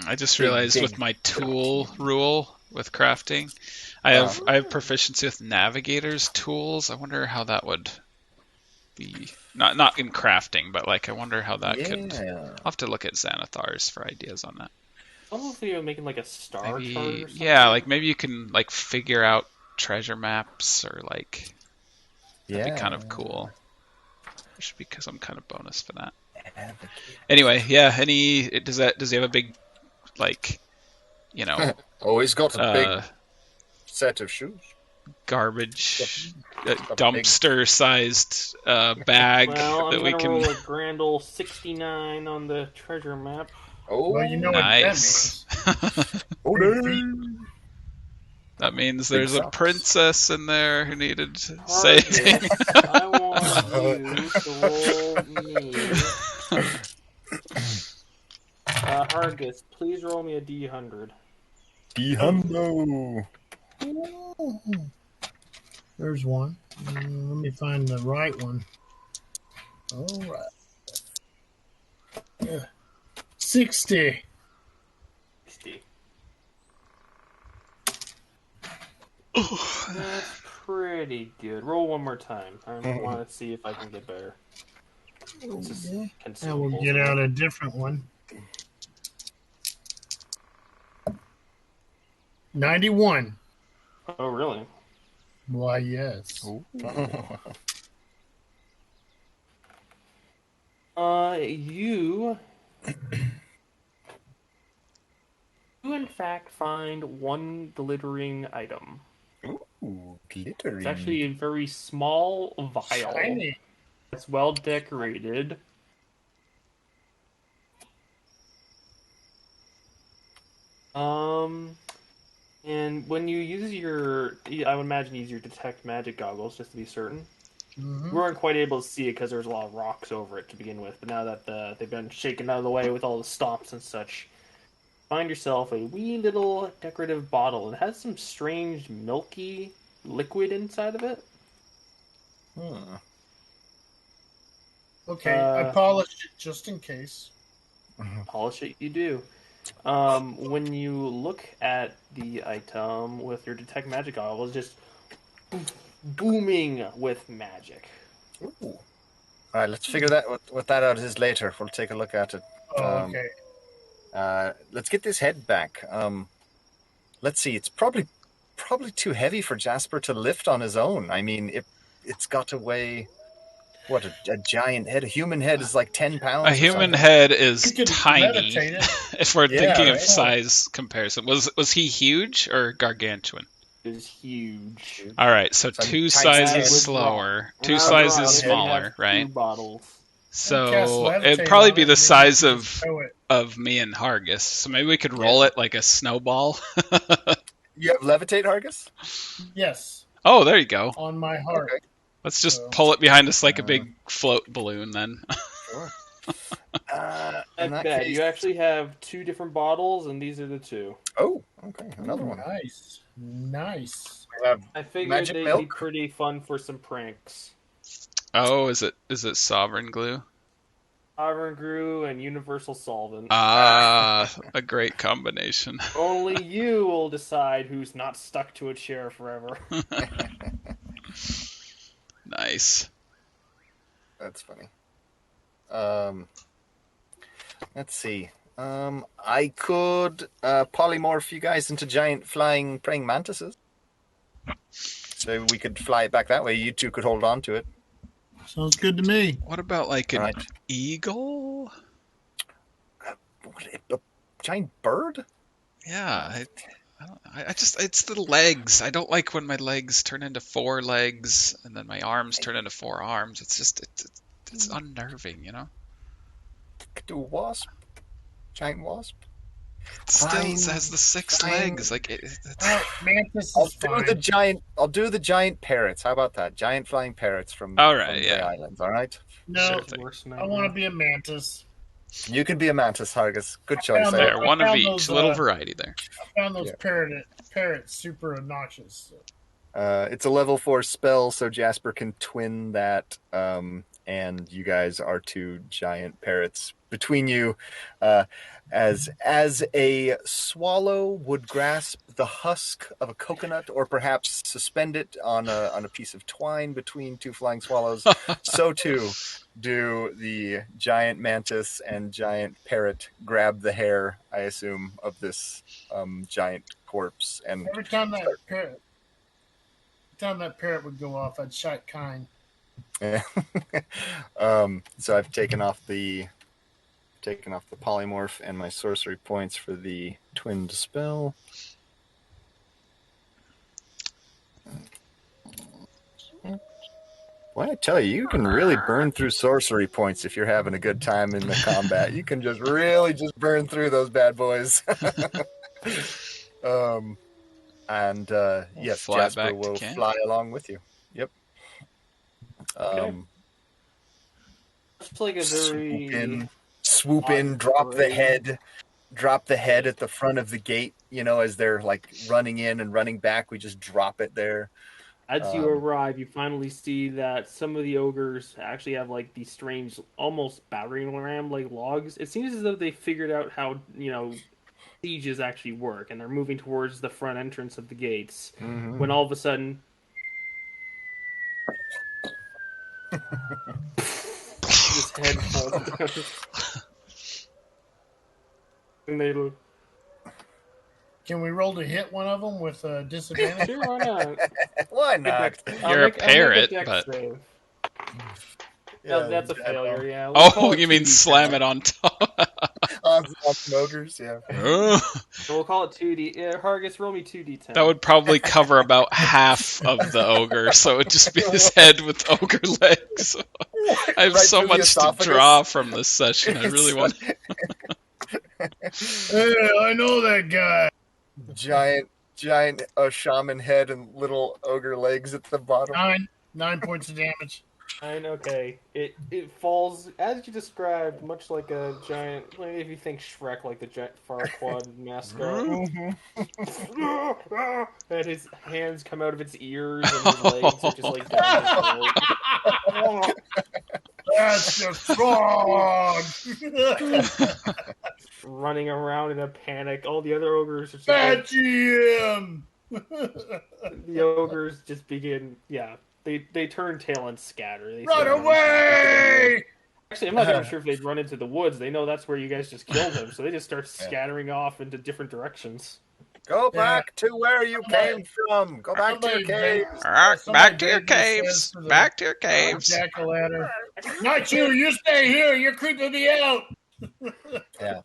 I just realized with my tool rule with crafting, I have proficiency with navigator's tools. I wonder how that would be not in crafting, but like I wonder how that could. I'll have to look at Xanathar's for ideas on that. Almost like you're making like a star chart or something. Yeah, like maybe you can like figure out treasure maps or like that'd be kind of cool. Just because I'm kind of bonus for that. Anyway, yeah. Does he have a big like He's got a big set of shoes. Garbage dumpster-sized bag that we can roll a grand ol' 69 on the treasure map. Oh, well, you know nice. What that means. That means there's a princess in there who needed saving. I want you to roll me. Hargus, please roll me a D100. D-hundo. There's one. Let me find the right one. All right. 60. 60. That's pretty good. Roll one more time. I want to see if I can get better. I will get out a different one. 91. Oh, really? Why, yes. You in fact find one glittering item. Ooh, glittering. It's actually a very small vial. Shiny. It's well decorated. And when you use I would imagine use your detect magic goggles just to be certain. Mm-hmm. We weren't quite able to see it because there was a lot of rocks over it to begin with, but now that they've been shaken out of the way with all the stomps and such, find yourself a wee little decorative bottle. It has some strange milky liquid inside of it. Okay, I polished it just in case. Polish it, you do. When you look at the item with your detect magic goggles, just booming with magic. Ooh. All right, let's figure what that out is later. We'll take a look at it. Okay. Let's get this head back. Let's see. It's probably too heavy for Jasper to lift on his own. I mean, it's got to weigh what a giant head. A human head is like 10 pounds. A human head is You could tiny. levitate it. If we're thinking of right. size comparison, was he huge or gargantuan? It is huge. All right, so Some two tiny sizes head. slower, two Now, sizes they smaller, have right? 2 bottles. So Cast it'd levitate probably on be it, the and size then you just throw it. of me and Hargus. So maybe we could roll it like a snowball. You have levitate, Hargus? Yes, Oh, there you go. on my heart. Okay. Let's just So- pull it behind us like a big float balloon then. Sure. In Not that bad. case, You actually have 2 different bottles, and these are the 2. oh, okay, another one. Nice. We have I figured magic they'd be milk. pretty fun for some pranks. Oh, is it Sovereign Glue? Iron Grew and Universal Solvent. Ah, a great combination. Only you will decide who's not stuck to a chair forever. Nice. That's funny. Let's see. I could polymorph you guys into giant flying praying mantises. So we could fly it back that way. You two could hold on to it. Sounds good to me. What about like an Right. eagle? A giant bird? Yeah, I just it's the legs. I don't like when my legs turn into 4 legs and then my arms turn into 4 arms. It's just it's unnerving, you know. Could do a wasp. Giant wasp. It still has the 6 legs. Like it's Mantis I'll is do fine. the giant. I'll do the giant parrots. How about that? Giant flying parrots from All right, from yeah. the islands. All right. No, Sure thing. Worst I want to be a mantis. You can be a mantis, Hargus. Good choice. found There, I one of found each. those, Little variety there. I found those Yeah. parrots super obnoxious. It's a level 4 spell, so Jasper can twin that, and you guys are 2 giant parrots between you. As a swallow would grasp the husk of a coconut, or perhaps suspend it on a piece of twine between 2 flying swallows, so too do the giant mantis and giant parrot grab the hair, I assume, of this giant corpse and Every time that parrot would go off, I'd shout kind. So I've taken off the polymorph and my sorcery points for the twin spell. Well, I tell you can really burn through sorcery points if you're having a good time in the combat. You can just really just burn through those bad boys. Yes, Fly Jasper back to will camp. fly along with you. Yep. Okay. It's like a very Swoop in, drop the head at the front of the gate. You know, as they're like running in and running back, we just drop it there. As you arrive, you finally see that some of the ogres actually have like these strange, almost battering ram like logs. It seems as though they figured out how sieges actually work, and they're moving towards the front entrance of the gates. Mm-hmm. When all of a sudden, this head falls down. And they look. Can we roll to hit one of them with a disadvantage? Sure, why not? Why not? You're a parrot, I'll make a dex but- save. Yeah, No, that's a failure, yeah. We'll Oh, call it you mean 2d10. slam it on top? on ogres, yeah. So we'll call it 2d. Yeah, Hargus, roll me 2d10. That would probably cover about half of the ogre, so it would just be his head with ogre legs. I have Right so through the much to esophagus. draw from this session. I really want. Hey, I know that guy. giant shaman head and little ogre legs at the bottom. 9 points of damage. Fine, okay. It falls, as you described, much like a giant, like if you think Shrek, like the giant Farquaad mascot. And his hands come out of its ears, and his legs are just like down his throat. That's the frog. Running around in a panic. All the other ogres are just Bad like, GM. the ogres just begin, yeah. They turn tail and scatter. They Run start away! Actually, I'm not even sure if they'd run into the woods. They know that's where you guys just killed him, so they just start scattering off into different directions. Go back to where you came from. Go back to your caves. Back to your caves. Back to your caves. Jack-o'-lantern. Not you. You stay here. You're creeping me out. Yeah.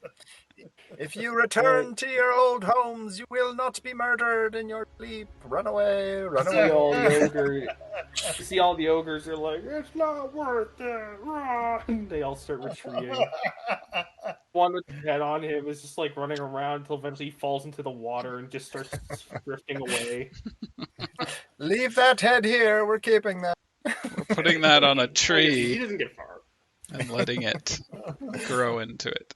If you return to your old homes, you will not be murdered in your sleep. Run away, run See away. all the ogres. See all the ogres are like, it's not worth it. Rah! And they all start retreating. One with the head on him is just like running around until eventually he falls into the water and just starts drifting away. Leave that head here. We're keeping that. We're putting that on a He tree doesn't get far. and letting it grow into it.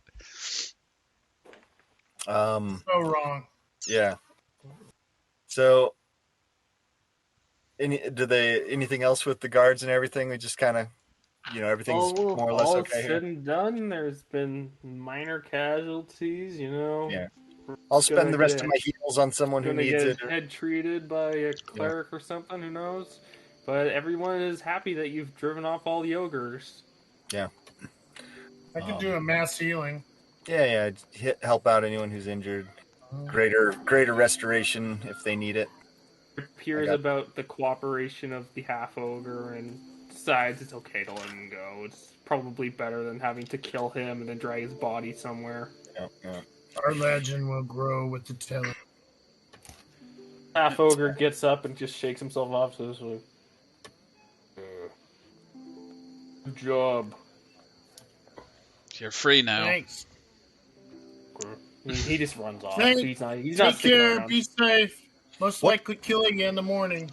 So wrong. Yeah. So, anything else with the guards and everything? We just kind of, everything's more or less all okay said here. and done, there's been minor casualties, Yeah. I'll spend the rest of my heals on someone who Gonna needs get it. his head treated by a cleric or something, who knows? But everyone is happy that you've driven off all the ogres. Yeah. I can do a mass healing. Yeah. Help out anyone who's injured. Greater restoration if they need it. Hears about the cooperation of the half-ogre and decides it's okay to let him go. It's probably better than having to kill him and then drag his body somewhere. Yeah. Our legend will grow with the telling. Half-ogre gets up and just shakes himself off, so like, good job. You're free now. Thanks. He just runs off. Thanks. He's not Take sticking care. around. Be safe. Most likely killing you in the morning.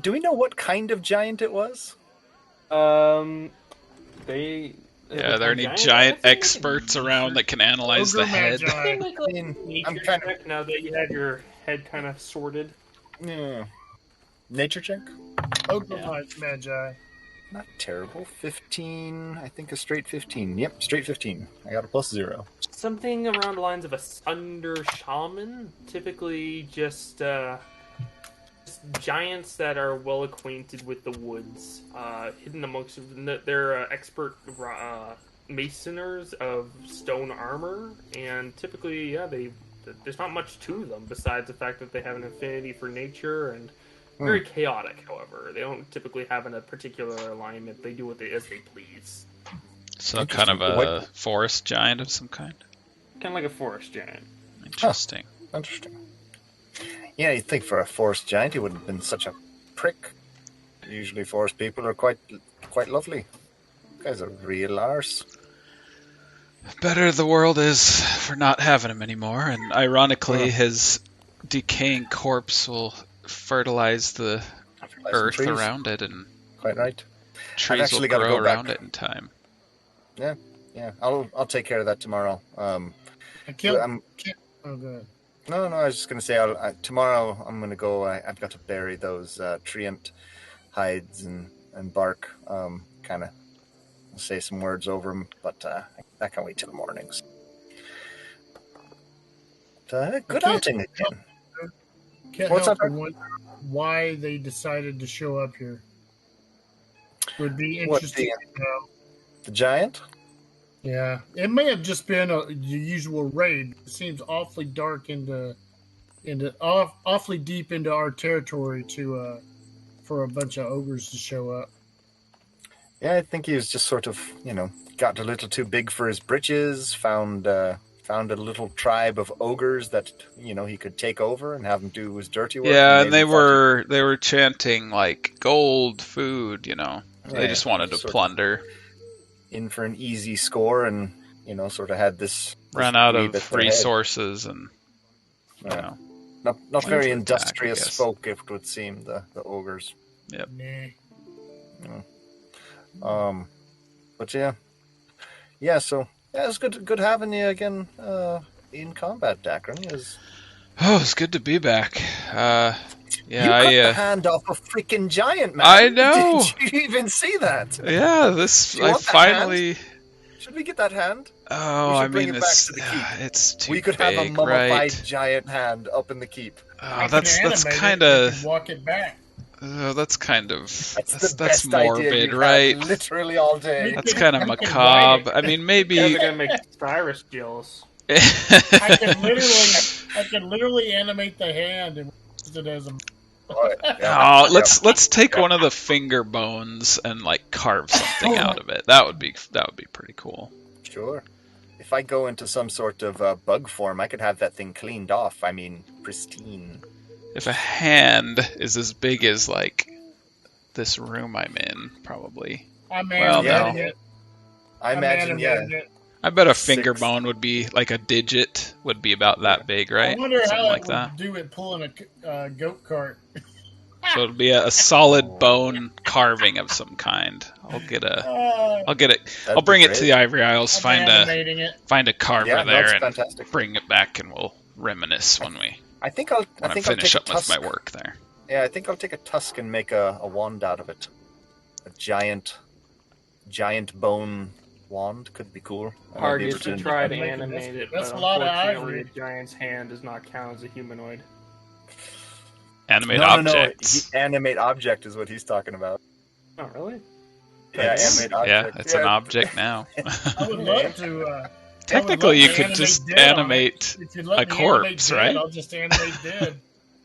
Do we know what kind of giant it was? Are there any giant experts around that can analyze the head? I'm kind of now that you have your head kind of sorted. Yeah. Nature check? Ogre magi. Not terrible. 15. I think a straight 15. Yep, straight 15. I got a +0. Something around the lines of a thunder shaman. Typically just giants that are well acquainted with the woods. Hidden amongst them. They're expert masoners of stone armor. And typically, there's not much to them besides the fact that they have an affinity for nature and very chaotic, however. They don't typically have a particular alignment. They do as they please. So kind of a forest giant of some kind? Kind of like a forest giant. Interesting. Interesting. Yeah, you'd think for a forest giant he wouldn't have been such a prick. Usually forest people are quite lovely. You guys are real arse. Better the world is for not having him anymore, and ironically his decaying corpse will fertilize the earth around it, and quite right. Trees will grow around it in time. Yeah. I'll take care of that tomorrow. Oh, good. No. I was just going to say tomorrow I'm going to go. I've got to bury those treant hides and bark. Kind of say some words over them, but I can't wait till the mornings. Good outing again. Can't help but wonder why they decided to show up here. Would be interesting to know. The giant? Yeah, it may have just been the usual raid. It seems awfully dark awfully deep into our territory for a bunch of ogres to show up. Yeah, I think he was just sort of, got a little too big for his britches. Found a little tribe of ogres that he could take over and have them do his dirty work. Yeah, and they were chanting like gold, food. They just wanted to plunder. In for an easy score, and sort of had this ran out of resources, and not very industrious folk, it would seem, the ogres. Yep. But yeah. So it's good having you again in combat, Dakren. It's good to be back. You cut the hand off a freaking giant, man. I know. Did you even see that? Yeah, I finally. Should we get that hand? Oh, I mean, it's too we could big, have a mummified right? giant hand up in the keep. Oh, that's kind of. Walk it back. That's kind of. That's morbid, right? Literally all day. That's kind of macabre. I mean, maybe. They're gonna make Cyrus jealous. I can literally animate the hand and use it as a. Let's take one of the finger bones and carve something out of it. That would be pretty cool. Sure. If I go into some sort of bug form, I could have that thing cleaned off. I mean, pristine. If a hand is as big as this room I'm in, probably. I imagine, yeah. I bet a finger bone would be a digit would be about that big, right? I wonder Something how like it that. would do it pulling a goat cart. So it'd be a solid bone carving of some kind. I'll get it. That'd I'll be bring it great. to the Ivory Isles. I'm Find animating it. a carver Yeah, no, there it's and fantastic. bring it back, and we'll reminisce when I think I'll I take finish a up with tusk. my work there. Yeah, I think I'll take a tusk and make a wand out of it. A giant bone wand could be cool. I might be able Hargus, you to- try to Make it- animate it, that's but a lot of unfortunately ivory. the giant's hand does not count as a humanoid. Animate No, objects. Animate object is what he's talking about. Oh, really? Yeah, Yeah. animate Yeah, object. it's an object now. I would love to. Technically, you could animate just dead on it. animate. If you'd let a me animate corpse, dead, right? I'll just animate dead.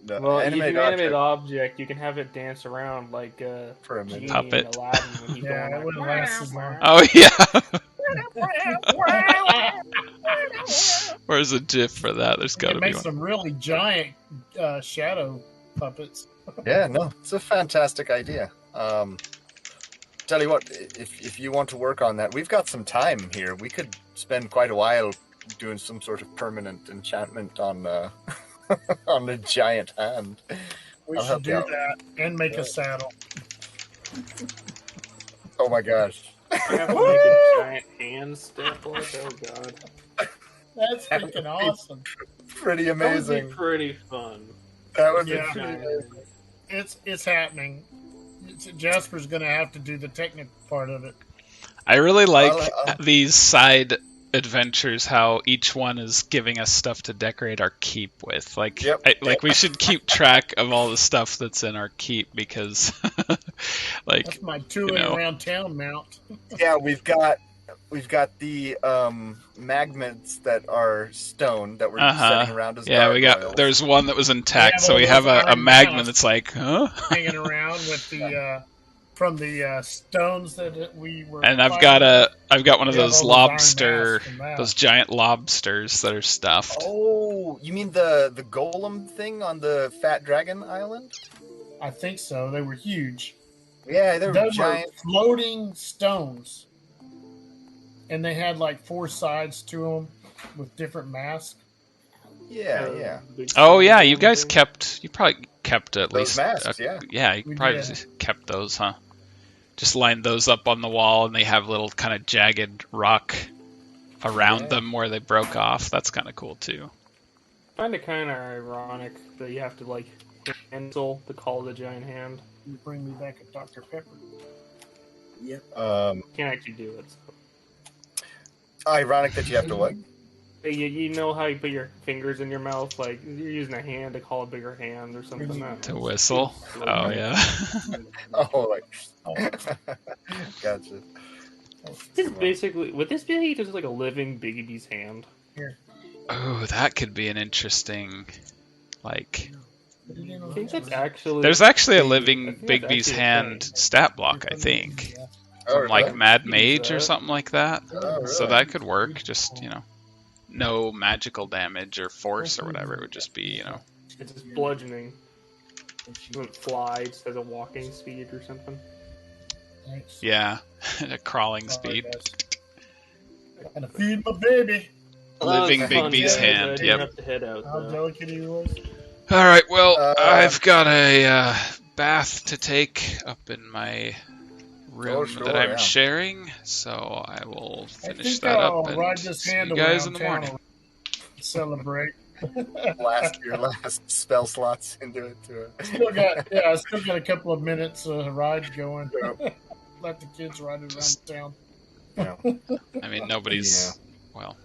No, Well, you animate can animate object object. You can have it dance around like for a minute. Genie Puppet. in Aladdin when he's Yeah, it going wouldn't like, last as long. Oh yeah. Where's a GIF for that? There's You got to can be make one. some really giant shadow puppets. Yeah, no, it's a fantastic idea. Tell you what, if you want to work on that, we've got some time here. We could spend quite a while doing some sort of permanent enchantment on on the giant hand. We I'll should help do you out. that and make a saddle. Oh my gosh. I have to make a giant hand step on it. Oh god. That's freaking awesome. Pretty That would amazing. be pretty fun. That would be Yeah. pretty amazing. It's happening. Jasper's going to have to do the technical part of it. I really like I'll- these side adventures. How each one is giving us stuff to decorate our keep with. Like, Yep, we should keep track of all the stuff that's in our keep because, like, That's my touring know. around town mount. Yeah, we've got the magnets that are stone that we're setting around as yeah, we got. gargoyles. There's one that was intact, Yeah, so we those have a iron magnet mouse. that's like, huh? Hanging around with the from the stones that we were. And I've fighting. got one of We have those all those iron lobster, masks and that. those giant lobsters that are stuffed. Oh, you mean the golem thing on the Fat Dragon Island? I think so. They were huge. Yeah, they were Those giant. were floating stones, and they had like 4 sides to them with different masks. Yeah. Oh yeah, you guys you probably kept at Those least masks, yeah. yeah, you We probably did. kept those, huh? Just lined those up on the wall, and they have little kind of jagged rock around Yeah. them where they broke off. That's kind of cool too. I find it kind of ironic that you have to like cancel the call of the giant hand. You bring me back a Dr. Pepper. You can't actually do it. So. Ironic that you have to what? You know how you put your fingers in your mouth, like you're using a hand to call a bigger hand or something. To whistle. Oh yeah. Oh, like. Gotcha. This is basically would this be just like a living baby's hand? Oh, that could be an interesting, like. I think that's actually. There's actually a I living think that's Bigby's actually a hand thing. stat block, I think. Oh, From like really? Mad You can Mage do or that. something like that. Oh, So really? that could work. Just no magical damage or force or whatever. It would just be It's just bludgeoning. It wouldn't fly, it just has a walking speed or something. Thanks. yeah, a crawling speed. Gotta feed my baby. Living That was fun, Bigby's guys. hand, I didn't yep. have to head out. How though. delicate he was. All right. Well, Uh, I've got a bath to take up in my room sure, that I'm yeah. sharing, so I will I finish think that I'll up and ride this see hand you guys in around the morning. town and celebrate. Your last spell slots into it. I still got a couple of minutes ride going. Let the kids ride around town. I mean, nobody's well.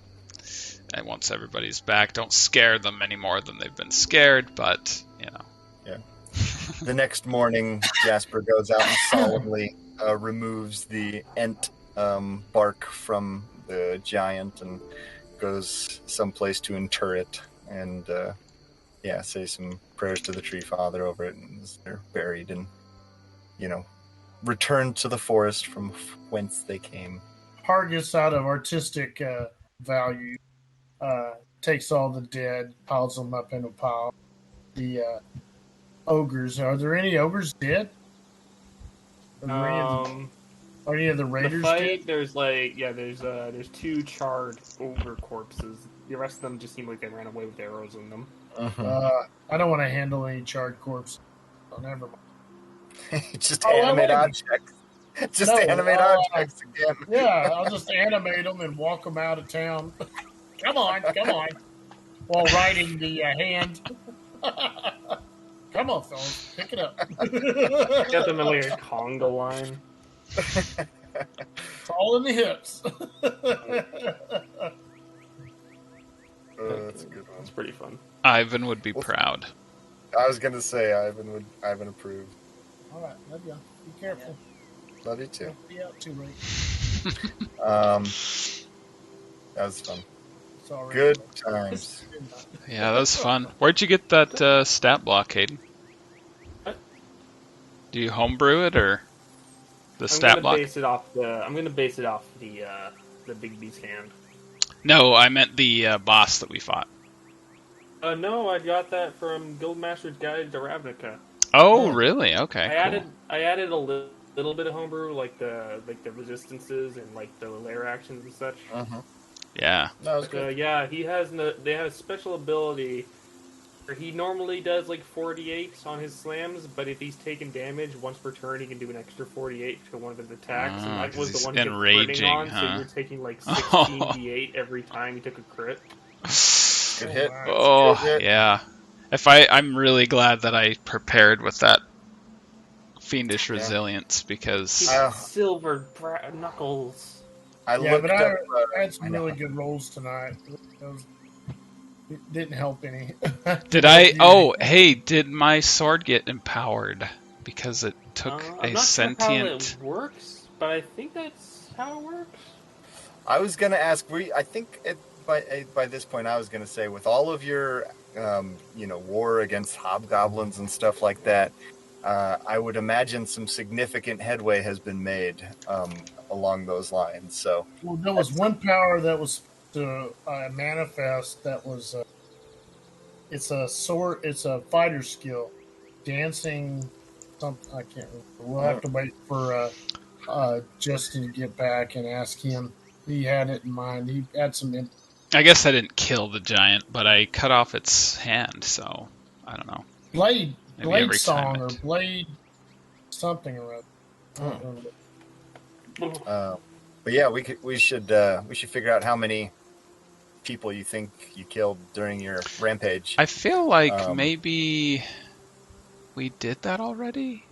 And once everybody's back, don't scare them any more than they've been scared. But The next morning, Jasper goes out and solemnly removes the ent bark from the giant and goes someplace to inter it and say some prayers to the tree father over it, and they're buried and returned to the forest from whence they came. Hargus, out of artistic value, takes all the dead, piles them up in a pile. The ogres. Are there any ogres dead? Are any of the The raiders fight, there's there's 2 charred ogre corpses. The rest of them just seem like they ran away with arrows in them. dead? I don't want to handle any charred corpses. Oh, never mind. Just Oh, animate wait. objects. Just No, animate objects again. Yeah, I'll just animate them and walk them out of town. Come on, while riding the hand. Come on, fellas, pick it up. Got them in like a conga line. It's all in the hips. That's a good one. It's pretty fun. Ivan would be proud. I was gonna say Ivan approved. All right, love you. Be careful. Love you too. Don't be out too late. That was fun. Sorry. Good times. Yeah, that was fun. Where'd you get that stat block, Hayden? What? Do you homebrew it or the stat block? I'm gonna base it off the Big Beast hand. No, I meant the boss that we fought. No, I got that from Guildmaster's Guide to Ravnica. Oh, really? Okay. I added a little bit of homebrew, like the resistances and like the lair actions and such. Yeah. That was good. Yeah, they have a special ability where he normally does like 48 on his slams, but if he's taking damage once per turn, he can do an extra 48 to one of his attacks. And that was the one he kept critting on, so you're taking like 16 d8 every time he took a crit. Good hit. Oh, Good hit. yeah. I'm really glad that I prepared with that fiendish resilience because Silver knuckles. I had some really good rolls tonight. It didn't help any. Did I? Oh, hey, did my sword get empowered because it took I'm a not sentient? sure how it works, but I think that's how it works. I was gonna ask. I think by this point, I was gonna say, with all of your war against hobgoblins and stuff like that, I would imagine some significant headway has been made along those lines. So, well, there was one power that was to manifest. That was it's a sword. It's a fighter skill, dancing. Something I can't remember. We'll have to wait for Justin to get back and ask him. He had it in mind. He had some. I guess I didn't kill the giant, but I cut off its hand. So I don't know. Blade song or it... blade something or other. I don't remember. But yeah, we should figure out how many people you think you killed during your rampage. I feel like maybe we did that already.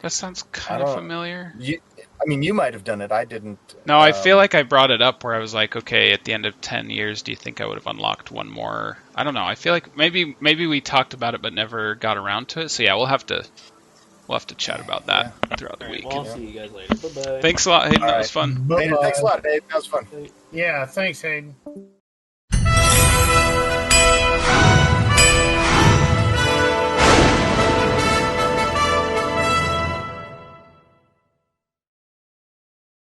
That sounds kind of familiar. You might have done it. I didn't. No, I feel like I brought it up where I was like, okay, at the end of 10 years, do you think I would have unlocked one more? I don't know. I feel like maybe we talked about it but never got around to it. So yeah, we'll have to chat about that throughout the week. Well, I'll see you guys later. Bye-bye. Thanks a lot, Hayden. That was fun. Hayden, thanks a lot, Dave. That was fun. Yeah, thanks, Hayden.